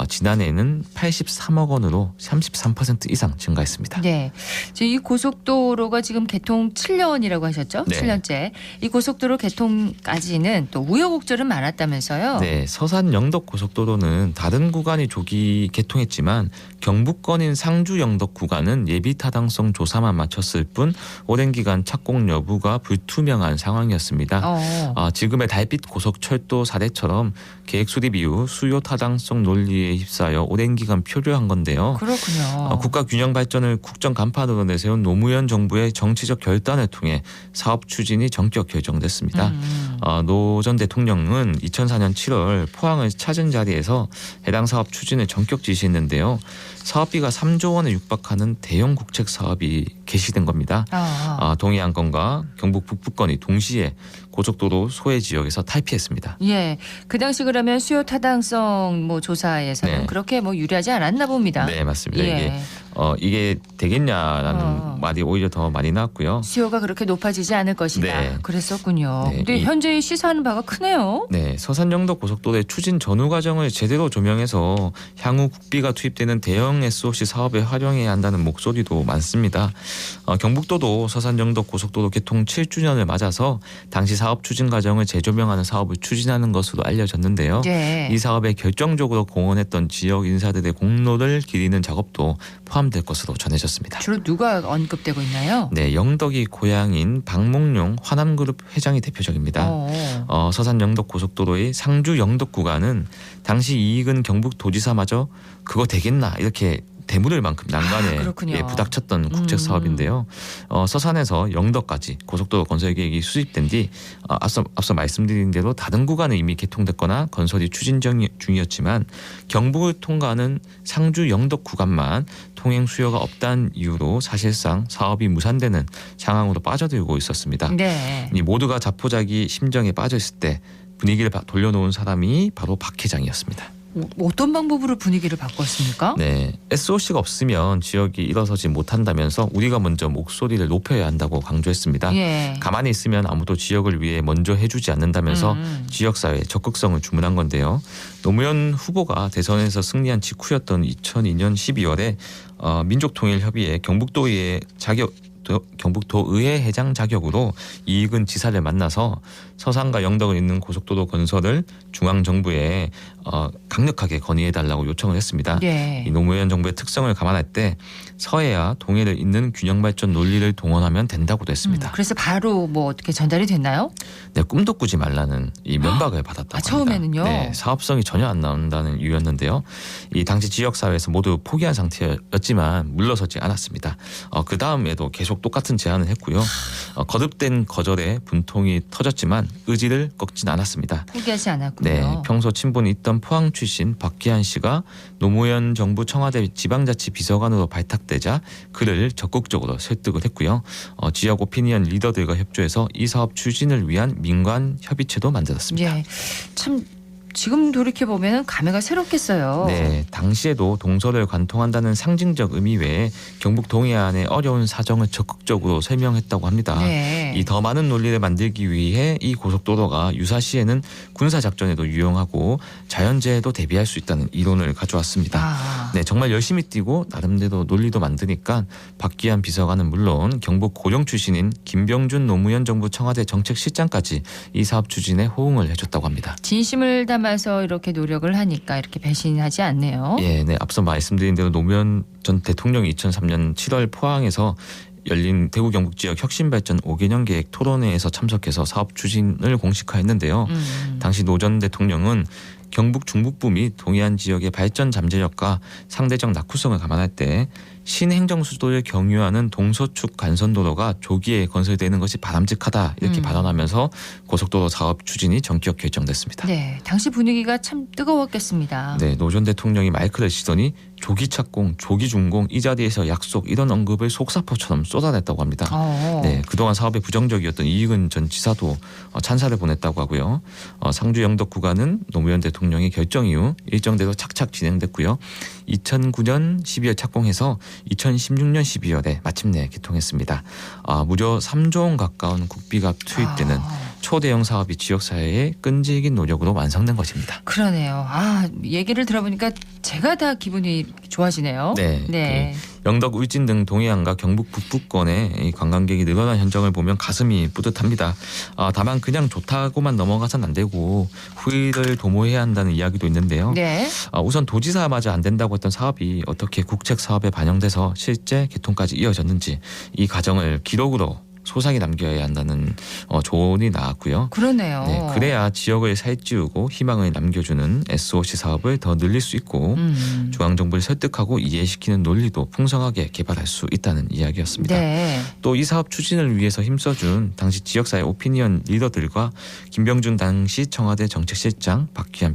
지난해에는 83억 원으로 33% 이상 증가했습니다. 네, 이 고속도로가 지금 개통 7년이라고 하셨죠? 네. 7년째. 이 고속도로 개통까지는 또 우여곡절은 많았다면서요? 네, 서산 영덕 고속도로는 다른 구간이 조기 개통했지만 경부권인 상주 영덕 구간은 예비 타당성 조사만 마쳤을 뿐 오랜 기간 착공 여부가 불투명한 상황이었습니다. 지금의 달빛 고속철도 사례처럼 계획 수립 이후 수요 타당성 논리에 휩싸여 오랜 기간 표류한 건데요. 그렇군요. 국가 균형 발전을 국정 간판으로 내세운 노무현 정부의 정치적 결단을 통해 사업 추진이 전격 결정됐습니다. 노 전 대통령은 2004년 7월 포항을 찾은 자리에서 해당 사업 추진을 전격 지시했는데요. 사업비가 3조 원에 육박하는 대형 국책 사업이 개시된 겁니다. 동해안권과 경북 북부권이 동시에 고속도로 소외 지역에서 탈피했습니다. 예, 그 당시 그러면 수요 타당성 조사에서는 네. 그렇게 유리하지 않았나 봅니다. 네, 맞습니다. 예. 이게 되겠냐라는 말이 오히려 더 많이 나왔고요. 수요가 그렇게 높아지지 않을 것이다. 네. 그랬었군요. 네, 근데 현재 시사하는 바가 크네요. 네, 서산영덕 고속도로의 추진 전후 과정을 제대로 조명해서 향후 국비가 투입되는 대형 SOC 사업에 활용해야 한다는 목소리도 많습니다. 경북도도 서산영덕 고속도로 개통 7주년을 맞아서 당시 사업 추진 과정을 재조명하는 사업을 추진하는 것으로 알려졌는데요. 네. 이 사업에 결정적으로 공헌했던 지역 인사들의 공로를 기리는 작업도 포함될 것으로 전해졌습니다. 주로 누가 언급되고 있나요? 네, 영덕이 고향인 박몽룡 화남그룹 회장이 대표적입니다. 서산 영덕 고속도로의 상주 영덕 구간은 당시 이익은 경북도지사마저 그거 되겠나 이렇게 대물을 만큼 난간에 부닥쳤던 국책 사업인데요. 서산에서 영덕까지 고속도로 건설 계획이 수립된 뒤 앞서 말씀드린 대로 다른 구간은 이미 개통됐거나 건설이 추진 중이었지만 경북을 통과하는 상주 영덕 구간만 통행 수요가 없다는 이유로 사실상 사업이 무산되는 상황으로 빠져들고 있었습니다. 네. 이 모두가 자포자기 심정에 빠져 있을 때 분위기를 돌려놓은 사람이 바로 박 회장이었습니다. 어떤 방법으로 분위기를 바꿨습니까? 네, SOC가 없으면 지역이 일어서지 못한다면서 우리가 먼저 목소리를 높여야 한다고 강조했습니다. 예. 가만히 있으면 아무도 지역을 위해 먼저 해주지 않는다면서 지역사회의 적극성을 주문한 건데요. 노무현 후보가 대선에서 승리한 직후였던 2002년 12월에 민족통일협의회 경북도의회 회장 자격으로 이익은 지사를 만나서 서산과 영덕을 잇는 고속도로 건설을 중앙정부에 강력하게 건의해달라고 요청을 했습니다. 네. 이 노무현 정부의 특성을 감안할 때 서해와 동해를 잇는 균형발전 논리를 동원하면 된다고 했습니다. 그래서 바로 어떻게 전달이 됐나요? 네, 꿈도 꾸지 말라는 이 면박을 받았다고 합니다. 처음에는요? 네, 사업성이 전혀 안 나온다는 이유였는데요. 이 당시 지역사회에서 모두 포기한 상태였지만 물러서지 않았습니다. 그 다음에도 계속 똑같은 제안을 했고요. 거듭된 거절에 분통이 터졌지만 의지를 꺾진 않았습니다. 포기하지 않았군요. 네, 평소 친분이 있던 포항 출신 박기한 씨가 노무현 정부 청와대 지방자치 비서관으로 발탁되자 그를 적극적으로 설득을 했고요. 지역 오피니언 리더들과 협조해서 이 사업 추진을 위한 민관 협의체도 만들었습니다. 예, 참 지금 돌이켜보면 감회가 새롭겠어요. 네, 당시에도 동서를 관통한다는 상징적 의미 외에 경북 동해안의 어려운 사정을 적극적으로 설명했다고 합니다. 네. 이 더 많은 논리를 만들기 위해 이 고속도로가 유사시에는 군사작전에도 유용하고 자연재해도 대비할 수 있다는 이론을 가져왔습니다. 네, 정말 열심히 뛰고 나름대로 논리도 만드니까 박기한 비서관은 물론 경북 고령 출신인 김병준 노무현 정부 청와대 정책실장까지 이 사업 추진에 호응을 해줬다고 합니다. 진심을 담아서 이렇게 노력을 하니까 이렇게 배신하지 않네요. 예, 네. 앞서 말씀드린 대로 노무현 전 대통령이 2003년 7월 포항에서 열린 대구 경북 지역 혁신발전 5개년 계획 토론회에서 참석해서 사업 추진을 공식화했는데요. 당시 노 전 대통령은 경북 중북부 및 동해안 지역의 발전 잠재력과 상대적 낙후성을 감안할 때 신행정 수도를 경유하는 동서축 간선도로가 조기에 건설되는 것이 바람직하다 이렇게 발언하면서 고속도로 사업 추진이 전격 결정됐습니다. 네, 당시 분위기가 참 뜨거웠겠습니다. 네, 노 전 대통령이 마이크를 치더니 조기 착공, 조기 준공, 이 자리에서 약속 이런 언급을 속사포처럼 쏟아냈다고 합니다. 네, 그동안 사업에 부정적이었던 이익은 전 지사도 찬사를 보냈다고 하고요. 상주 영덕 구간은 노무현 대통령의 결정 이후 일정대로 착착 진행됐고요. 2009년 12월 착공해서 2016년 12월에 마침내 개통했습니다. 무려 3조 원 가까운 국비가 투입되는 초대형 사업이 지역사회의 끈질긴 노력으로 완성된 것입니다. 그러네요. 얘기를 들어보니까 제가 다 기분이 좋아지네요. 네. 영덕, 울진 등 동해안과 경북 북부권의 관광객이 늘어난 현장을 보면 가슴이 뿌듯합니다. 다만 그냥 좋다고만 넘어가선 안 되고 후일을 도모해야 한다는 이야기도 있는데요. 네. 우선 도지사마저 안 된다고 했던 사업이 어떻게 국책 사업에 반영돼서 실제 개통까지 이어졌는지 이 과정을 기록으로 소상히 남겨야 한다는 조언이 나왔고요. 그러네요. 네, 그래야 지역을 살찌우고 희망을 남겨주는 SOC 사업을 더 늘릴 수 있고 중앙정부를 설득하고 이해시키는 논리도 풍성하게 개발할 수 있다는 이야기였습니다. 네. 또 이 사업 추진을 위해서 힘써준 당시 지역사회 오피니언 리더들과 김병준 당시 청와대 정책실장, 박기환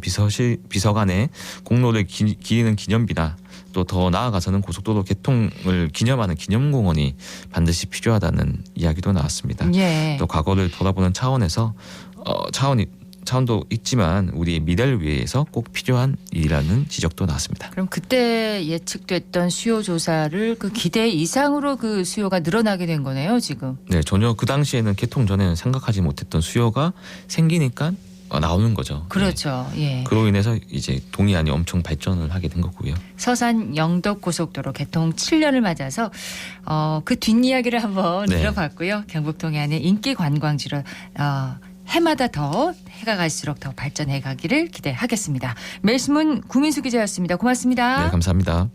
비서관의 공로를 기리는 기념비나 또 더 나아가서는 고속도로 개통을 기념하는 기념공원이 반드시 필요하다는 이야기도 나왔습니다. 예. 또 과거를 돌아보는 차원에서 차원도 있지만 우리의 미래를 위해서 꼭 필요한 일이라는 지적도 나왔습니다. 그럼 그때 예측됐던 수요 조사를 그 기대 이상으로 그 수요가 늘어나게 된 거네요, 지금. 네, 전혀 그 당시에는 개통 전에는 생각하지 못했던 수요가 생기니까 나오는 거죠. 그렇죠. 네. 예. 그로 인해서 이제 동해안이 엄청 발전을 하게 된 거고요. 서산 영덕 고속도로 개통 7년을 맞아서 그 뒷이야기를 한번 들어봤고요. 경북 동해안의 인기 관광지로 해마다 더 해가 갈수록 더 발전해 가기를 기대하겠습니다. 매일신문 구민수 기자였습니다. 고맙습니다. 네, 감사합니다.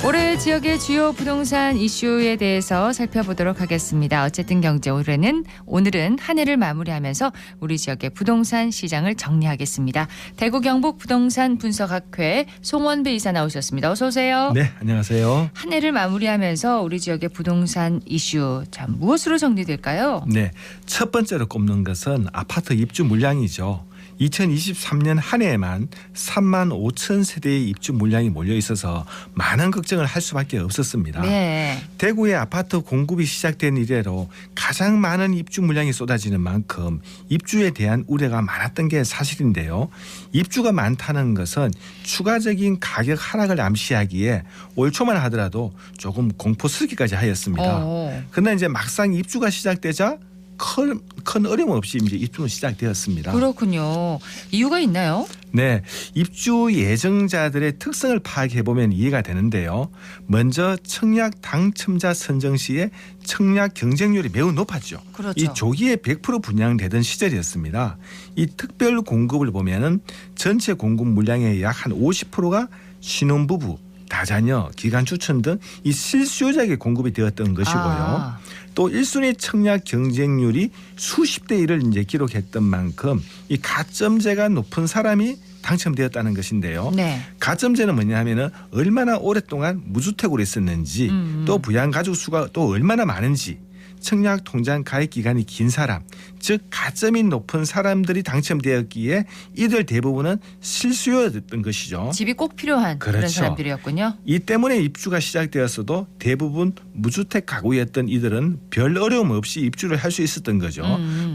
올해 지역의 주요 부동산 이슈에 대해서 살펴보도록 하겠습니다. 어쨌든 경제 오늘은 한 해를 마무리하면서 우리 지역의 부동산 시장을 정리하겠습니다. 대구 경북 부동산 분석학회 송원배 이사 나오셨습니다. 어서 오세요. 네, 안녕하세요. 한 해를 마무리하면서 우리 지역의 부동산 이슈 무엇으로 정리될까요? 네, 첫 번째로 꼽는 것은 아파트 입주 물량이죠. 2023년 한 해에만 3만 5천 세대의 입주 물량이 몰려 있어서 많은 걱정을 할 수밖에 없었습니다. 네. 대구의 아파트 공급이 시작된 이래로 가장 많은 입주 물량이 쏟아지는 만큼 입주에 대한 우려가 많았던 게 사실인데요. 입주가 많다는 것은 추가적인 가격 하락을 암시하기에 올 초만 하더라도 조금 공포스럽기까지 하였습니다. 그러나 이제 막상 입주가 시작되자 큰 어려움 없이 이제 입주는 시작되었습니다. 그렇군요. 이유가 있나요? 네, 입주 예정자들의 특성을 파악해 보면 이해가 되는데요. 먼저 청약 당첨자 선정 시에 청약 경쟁률이 매우 높았죠. 그렇죠. 이 조기에 100% 분양되던 시절이었습니다. 이 특별 공급을 보면은 전체 공급 물량의 약 한 50%가 신혼부부, 다자녀, 기간 추천 등 이 실수요자에게 공급이 되었던 것이고요. 또 1순위 청약 경쟁률이 수십 대 1을 이제 기록했던 만큼 이 가점제가 높은 사람이 당첨되었다는 것인데요. 네. 가점제는 뭐냐 하면은 얼마나 오랫동안 무주택으로 있었는지 또 부양 가족 수가 또 얼마나 많은지 청약 통장 가입 기간이 긴 사람, 즉 가점이 높은 사람들이 당첨되었기에 이들 대부분은 실수요였던 것이죠. 집이 꼭 필요한 그렇죠. 그런 사람들이었군요. 이 때문에 입주가 시작되었어도 대부분 무주택 가구였던 이들은 별 어려움 없이 입주를 할 수 있었던 거죠.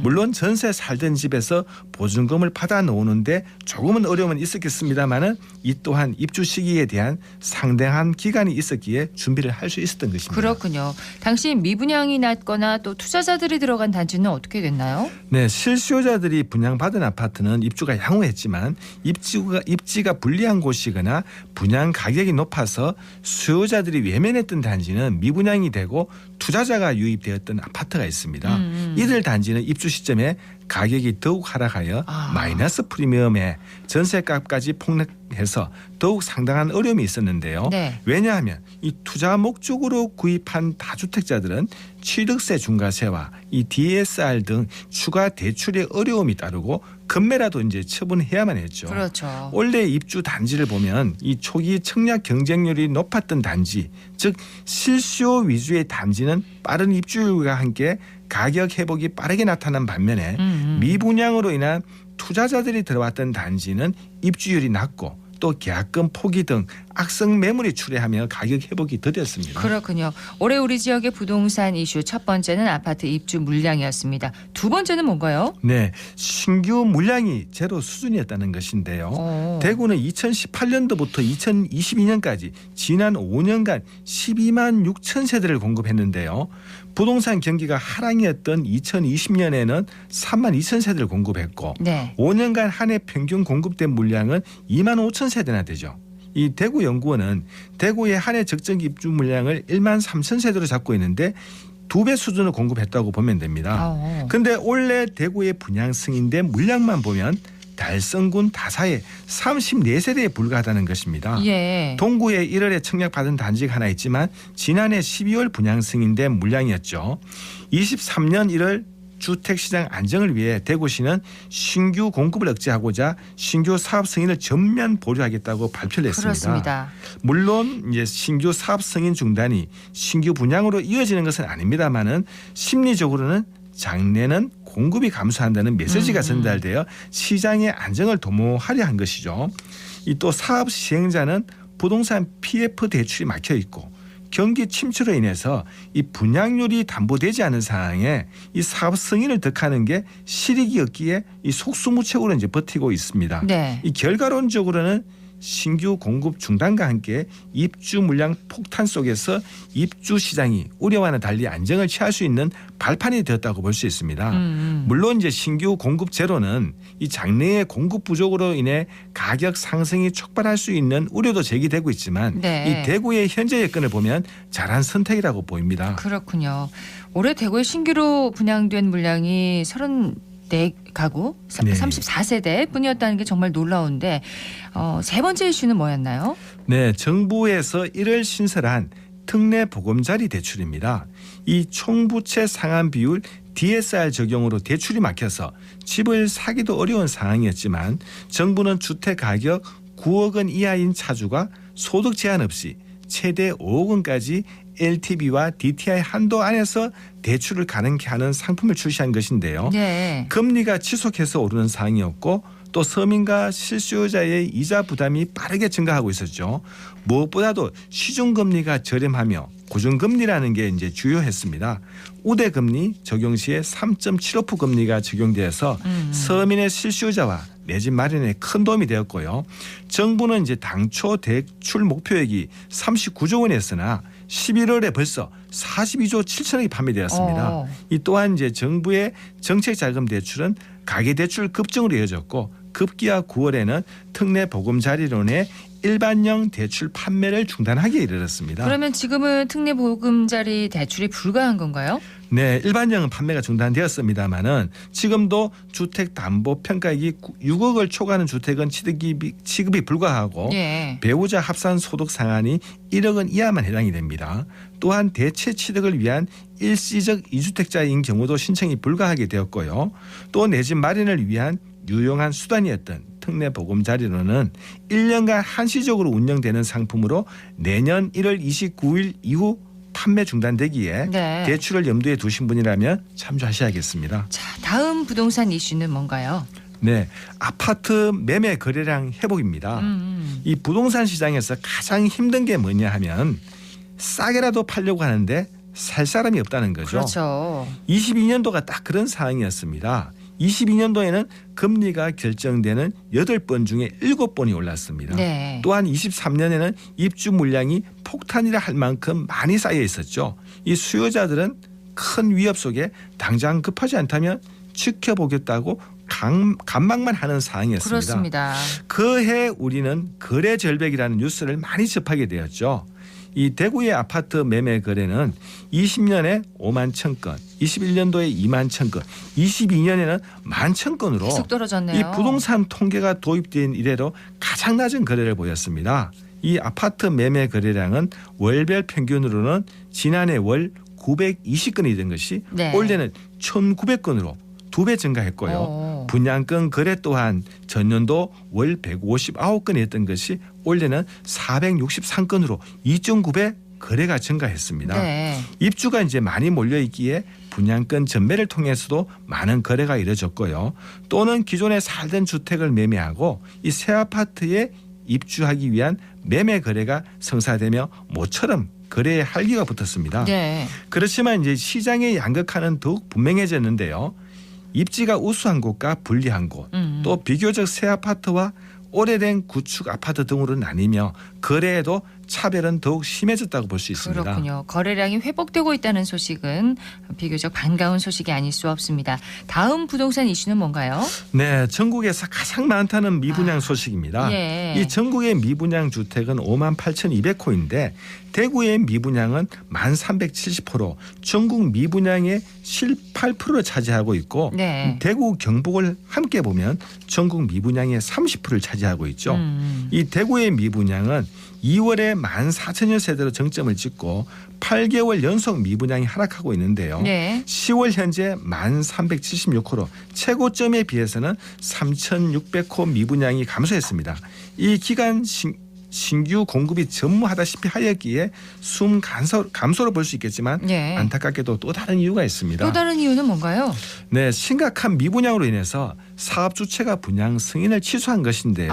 물론 전세 살던 집에서 보증금을 받아 놓는데 조금은 어려움은 있었겠습니다마는 이 또한 입주 시기에 대한 상당한 기간이 있었기에 준비를 할 수 있었던 것입니다. 그렇군요. 당시 미분양이 낮거나 또 투자자들이 들어간 단지는 어떻게 됐나요? 네, 실수요자들이 분양받은 아파트는 입주가 향후했지만 입지가 불리한 곳이거나 분양 가격이 높아서 수요자들이 외면했던 단지는 미분양이 되고 투자자가 유입되었던 아파트가 있습니다. 이들 단지는 입주 시점에 가격이 더욱 하락하여 마이너스 프리미엄에 전세값까지 폭락해서 더욱 상당한 어려움이 있었는데요. 네. 왜냐하면 이 투자 목적으로 구입한 다주택자들은 취득세 중과세와 이 DSR 등 추가 대출의 어려움이 따르고 급매라도 이제 처분해야만 했죠. 그렇죠. 원래 입주 단지를 보면 이 초기 청약 경쟁률이 높았던 단지, 즉 실수요 위주의 단지는 빠른 입주율과 함께 가격 회복이 빠르게 나타난 반면에 미분양으로 인한 투자자들이 들어왔던 단지는 입주율이 낮고 또 계약금 포기 등 악성 매물이 출회하며 가격 회복이 더뎠습니다. 그렇군요. 올해 우리 지역의 부동산 이슈 첫 번째는 아파트 입주 물량이었습니다. 두 번째는 뭔가요? 네, 신규 물량이 제로 수준이었다는 것인데요. 대구는 2018년도부터 2022년까지 지난 5년간 12만 6천 세대를 공급했는데요. 부동산 경기가 하락이었던 2020년에는 3만 2천 세대를 공급했고 네. 5년간 한 해 평균 공급된 물량은 2만 5천 세대나 되죠. 이 대구연구원은 대구의 한 해 적정 입주 물량을 1만 3천 세대로 잡고 있는데 2배 수준을 공급했다고 보면 됩니다. 그런데 올해 대구의 분양 승인된 물량만 보면 달성군 다사의 34세대에 불과하다는 것입니다. 예. 동구에 1월에 청약받은 단지가 하나 있지만 지난해 12월 분양 승인된 물량이었죠. 23년 1월 주택시장 안정을 위해 대구시는 신규 공급을 억제하고자 신규 사업 승인을 전면 보류하겠다고 발표를 했습니다. 그렇습니다. 물론 이제 신규 사업 승인 중단이 신규 분양으로 이어지는 것은 아닙니다만은 심리적으로는 장래는 공급이 감소한다는 메시지가 전달되어 시장의 안정을 도모하려 한 것이죠. 이 또 사업 시행자는 부동산 PF 대출이 막혀 있고 경기 침체로 인해서 이 분양률이 담보되지 않은 상황에 이 사업 승인을 득하는 게 실익이었기에 이 속수무책으로 이제 버티고 있습니다. 네. 이 결과론적으로는 신규 공급 중단과 함께 입주 물량 폭탄 속에서 입주 시장이 우려와는 달리 안정을 취할 수 있는 발판이 되었다고 볼 수 있습니다. 물론 이제 신규 공급 제로는 이 장래의 공급 부족으로 인해 가격 상승이 촉발할 수 있는 우려도 제기되고 있지만 네. 이 대구의 현재 여건을 보면 잘한 선택이라고 보입니다. 그렇군요. 올해 대구에 신규로 분양된 물량이 34가구, 네. 34세대 뿐이었다는 게 정말 놀라운데 세 번째 이슈는 뭐였나요? 네, 정부에서 1월 신설한 특례 보금자리 대출입니다. 이 총부채 상환 비율 DSR 적용으로 대출이 막혀서 집을 사기도 어려운 상황이었지만 정부는 주택 가격 9억 원 이하인 차주가 소득 제한 없이 최대 5억 원까지 LTV와 DTI 한도 안에서 대출을 가능케 하는 상품을 출시한 것인데요. 네. 금리가 지속해서 오르는 상황이었고 또 서민과 실수요자의 이자 부담이 빠르게 증가하고 있었죠. 무엇보다도 시중금리가 저렴하며 고정금리라는 게 이제 주요했습니다. 우대금리 적용 시에 3.75% 금리가 적용돼서 서민의 실수요자와 내 집 마련에 큰 도움이 되었고요. 정부는 이제 당초 대출 목표액이 39조 원이었으나 11월에 벌써 42조 7천억이 판매되었습니다. 이 또한 이제 정부의 정책자금 대출은 가계대출 급증으로 이어졌고 급기야 9월에는 특례 보금자리론의 일반형 대출 판매를 중단하기에 이르렀습니다. 그러면 지금은 특례 보금자리 대출이 불가한 건가요? 네, 일반형은 판매가 중단되었습니다만은 지금도 주택담보평가액이 6억을 초과하는 주택은 취급이 불가하고 예. 배우자 합산 소득 상한이 1억 원 이하만 해당이 됩니다. 또한 대체 취득을 위한 일시적 이주택자인 경우도 신청이 불가하게 되었고요. 또 내 집 마련을 위한 유용한 수단이었던 특례 보금자리론은 1년간 한시적으로 운영되는 상품으로 내년 1월 29일 이후 판매 중단되기에 네. 대출을 염두에 두신 분이라면 참조하셔야겠습니다. 자, 다음 부동산 이슈는 뭔가요? 네, 아파트 매매 거래량 회복입니다. 이 부동산 시장에서 가장 힘든 게 뭐냐 하면 싸게라도 팔려고 하는데 살 사람이 없다는 거죠. 그렇죠. 22년도가 딱 그런 상황이었습니다. 22년도에는 금리가 결정되는 8번 중에 7번이 올랐습니다. 네. 또한 23년에는 입주 물량이 폭탄이라 할 만큼 많이 쌓여 있었죠. 이 수요자들은 큰 위협 속에 당장 급하지 않다면 지켜보겠다고 간망만 하는 상황이었습니다. 그렇습니다. 그해 우리는 거래 절벽이라는 뉴스를 많이 접하게 되었죠. 이 대구의 아파트 매매 거래는 20년에 5만 1,000건, 21년도에 2만 1,000건, 22년에는 1만 1,000건으로 계속 떨어졌네요. 이 부동산 통계가 도입된 이래로 가장 낮은 거래를 보였습니다. 이 아파트 매매 거래량은 월별 평균으로는 지난해 월 920건이 된 것이 네. 올해는 1,900건으로 2배 증가했고요. 분양권 거래 또한 전년도 월 159건이었던 것이 올해는 463건으로 2.9배 거래가 증가했습니다. 네. 입주가 이제 많이 몰려 있기에 분양권 전매를 통해서도 많은 거래가 이뤄졌고요. 또는 기존에 살던 주택을 매매하고 이 새 아파트에 입주하기 위한 매매 거래가 성사되며 모처럼 거래의 활기가 붙었습니다. 네. 그렇지만 이제 시장의 양극화는 더욱 분명해졌는데요. 입지가 우수한 곳과 불리한 곳, 또 비교적 새 아파트와 오래된 구축 아파트 등으로 나뉘며 거래에도 차별은 더욱 심해졌다고 볼 수 있습니다. 그렇군요. 거래량이 회복되고 있다는 소식은 비교적 반가운 소식이 아닐 수 없습니다. 다음 부동산 이슈는 뭔가요? 네, 전국에서 가장 많다는 미분양 소식입니다. 예. 이 전국의 미분양 주택은 5만 8,200호인데 대구의 미분양은 1,370호로 전국 미분양의 18%를 차지하고 있고 네. 대구 경북을 함께 보면 전국 미분양의 30%를 차지하고 있죠. 이 대구의 미분양은 2월에 14,000여 세대로 정점을 찍고 8개월 연속 미분양이 하락하고 있는데요. 네. 10월 현재 1,376호로 최고점에 비해서는 3,600호 미분양이 감소했습니다. 이 기간 신규 공급이 전무하다시피 하였기에 감소로 볼 수 있겠지만 네. 안타깝게도 또 다른 이유가 있습니다. 또 다른 이유는 뭔가요? 네, 심각한 미분양으로 인해서 사업 주체가 분양 승인을 취소한 것인데요.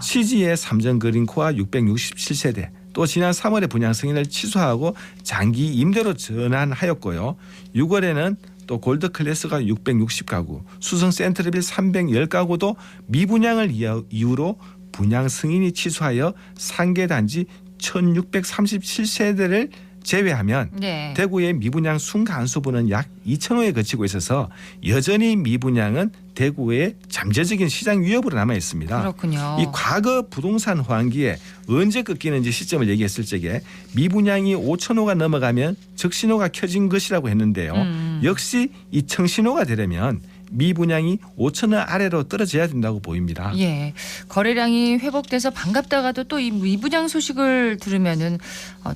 CG의 삼성그린코아 667세대 또 지난 3월에 분양 승인을 취소하고 장기 임대로 전환하였고요. 6월에는 또 골드클래스가 660가구, 수성 센트럴빌 310가구도 미분양을 이유로 분양 승인이 취소하여 상계 단지 1,637세대를 제외하면 네. 대구의 미분양 순간수부는 약 2,000호에 그치고 있어서 여전히 미분양은 대구의 잠재적인 시장 위협으로 남아 있습니다. 그렇군요. 이 과거 부동산 호황기에 언제 꺾이는지 시점을 얘기했을 적에 미분양이 5,000호가 넘어가면 적신호가 켜진 것이라고 했는데요. 역시 이 청신호가 되려면 미분양이 5,000원 아래로 떨어져야 된다고 보입니다. 예, 거래량이 회복돼서 반갑다가도 또 이 미분양 소식을 들으면은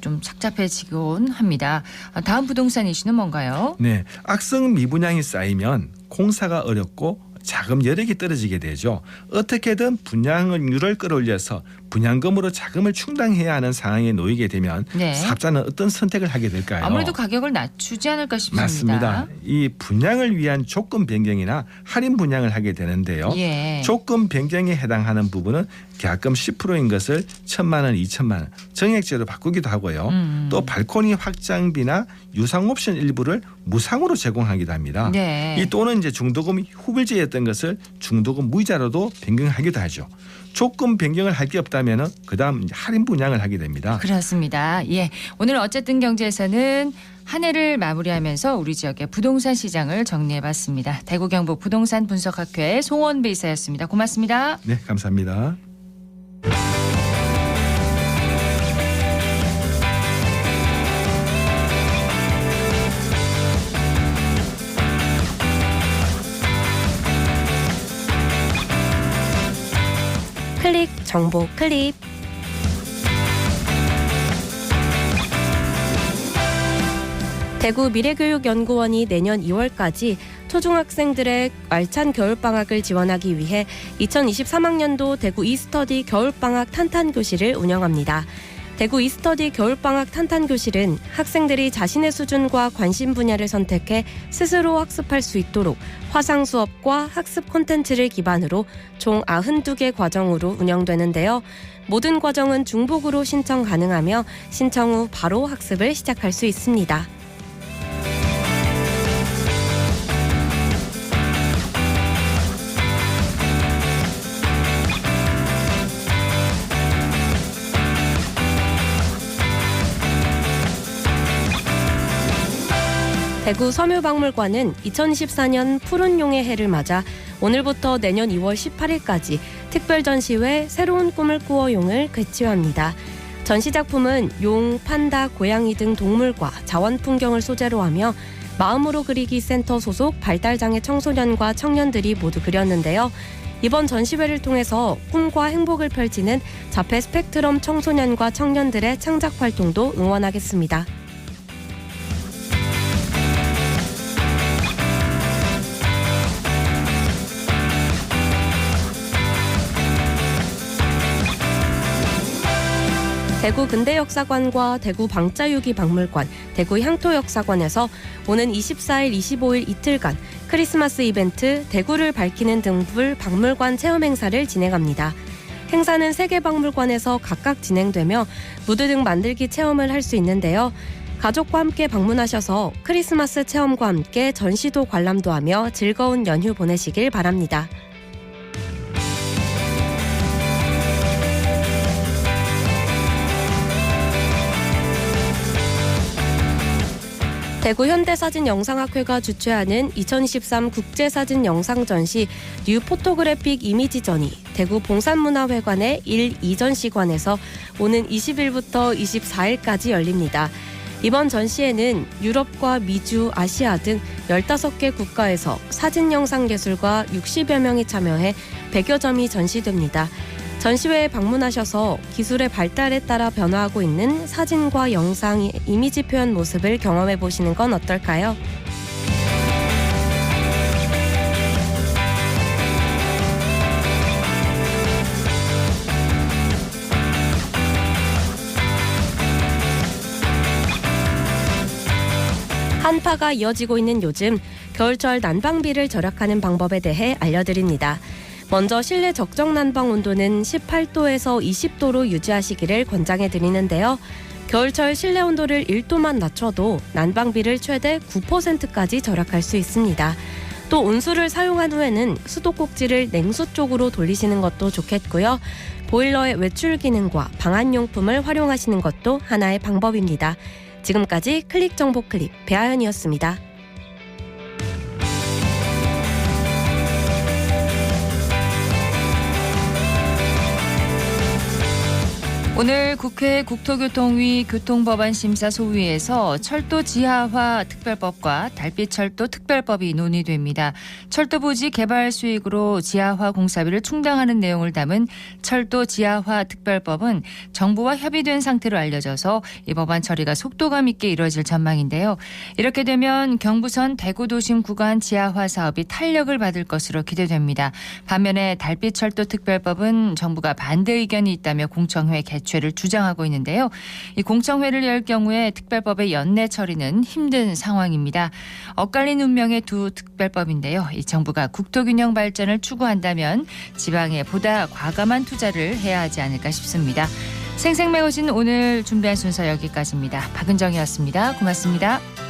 좀 착잡해지곤 합니다. 다음 부동산 이슈는 뭔가요? 네, 악성 미분양이 쌓이면 공사가 어렵고 자금 여력이 떨어지게 되죠. 어떻게든 분양률을 끌어올려서 분양금으로 자금을 충당해야 하는 상황에 놓이게 되면 네. 사업자는 어떤 선택을 하게 될까요? 아무래도 가격을 낮추지 않을까 싶습니다. 맞습니다. 이 분양을 위한 조건 변경이나 할인 분양을 하게 되는데요. 예. 조건 변경에 해당하는 부분은 계약금 10%인 것을 1,000만 원, 2,000만 원 정액제로 바꾸기도 하고요. 또 발코니 확장비나 유상 옵션 일부를 무상으로 제공하기도 합니다. 네. 이 또는 이제 중도금 후불제였던 것을 중도금 무이자로도 변경하기도 하죠. 조건 변경을 할 게 없다면 그다음 할인 분양을 하게 됩니다. 그렇습니다. 예, 오늘 어쨌든 경제에서는 한 해를 마무리하면서 우리 지역의 부동산 시장을 정리해봤습니다. 대구 경북 부동산 분석학회 송원배 이사였습니다. 고맙습니다. 네, 감사합니다. 클릭 정보 클립. 대구 미래교육연구원이 내년 2월까지 초중학생들의 알찬 겨울방학을 지원하기 위해 2023학년도 대구 이스터디 겨울방학 탄탄교실을 운영합니다. 대구 이스터디 겨울방학 탄탄교실은 학생들이 자신의 수준과 관심 분야를 선택해 스스로 학습할 수 있도록 화상 수업과 학습 콘텐츠를 기반으로 총 92개 과정으로 운영되는데요. 모든 과정은 중복으로 신청 가능하며 신청 후 바로 학습을 시작할 수 있습니다. 대구 섬유박물관은 2024년 푸른 용의 해를 맞아 오늘부터 내년 2월 18일까지 특별 전시회 새로운 꿈을 꾸어용을 개최합니다. 전시작품은 용, 판다, 고양이 등 동물과 자원 풍경을 소재로 하며 마음으로 그리기 센터 소속 발달장애 청소년과 청년들이 모두 그렸는데요. 이번 전시회를 통해서 꿈과 행복을 펼치는 자폐 스펙트럼 청소년과 청년들의 창작 활동도 응원하겠습니다. 대구 근대역사관과 대구 방자유기박물관, 대구 향토역사관에서 오는 24일, 25일 이틀간 크리스마스 이벤트 대구를 밝히는 등불 박물관 체험 행사를 진행합니다. 행사는 3개 박물관에서 각각 진행되며 무드 등 만들기 체험을 할 수 있는데요. 가족과 함께 방문하셔서 크리스마스 체험과 함께 전시도 관람도 하며 즐거운 연휴 보내시길 바랍니다. 대구 현대사진영상학회가 주최하는 2023 국제사진 영상전시 뉴 포토그래픽 이미지전이 대구 봉산문화회관의 1, 2전시관에서 오는 20일부터 24일까지 열립니다. 이번 전시에는 유럽과 미주, 아시아 등 15개 국가에서 사진영상예술가 60여 명이 참여해 100여 점이 전시됩니다. 전시회에 방문하셔서 기술의 발달에 따라 변화하고 있는 사진과 영상, 이미지 표현 모습을 경험해 보시는 건 어떨까요? 한파가 이어지고 있는 요즘 겨울철 난방비를 절약하는 방법에 대해 알려드립니다. 먼저 실내 적정 난방 온도는 18도에서 20도로 유지하시기를 권장해 드리는데요. 겨울철 실내 온도를 1도만 낮춰도 난방비를 최대 9%까지 절약할 수 있습니다. 또 온수를 사용한 후에는 수도꼭지를 냉수 쪽으로 돌리시는 것도 좋겠고요. 보일러의 외출 기능과 방한용품을 활용하시는 것도 하나의 방법입니다. 지금까지 클릭 정보 클립 배아연이었습니다. 오늘 국회 국토교통위 교통법안심사 소위에서 철도 지하화 특별법과 달빛철도 특별법이 논의됩니다. 철도부지 개발 수익으로 지하화 공사비를 충당하는 내용을 담은 철도 지하화 특별법은 정부와 협의된 상태로 알려져서 이 법안 처리가 속도감 있게 이루어질 전망인데요. 이렇게 되면 경부선 대구도심 구간 지하화 사업이 탄력을 받을 것으로 기대됩니다. 반면에 달빛철도 특별법은 정부가 반대 의견이 있다며 공청회 개최를 주장하고 있는데요. 이 공청회를 열 경우에 특별법의 연내 처리는 힘든 상황입니다. 엇갈린 운명의 두 특별법인데요. 이 정부가 국토균형 발전을 추구한다면 지방에 보다 과감한 투자를 해야 하지 않을까 싶습니다. 생생매거진 오늘 준비한 순서 여기까지입니다. 박은정이었습니다. 고맙습니다.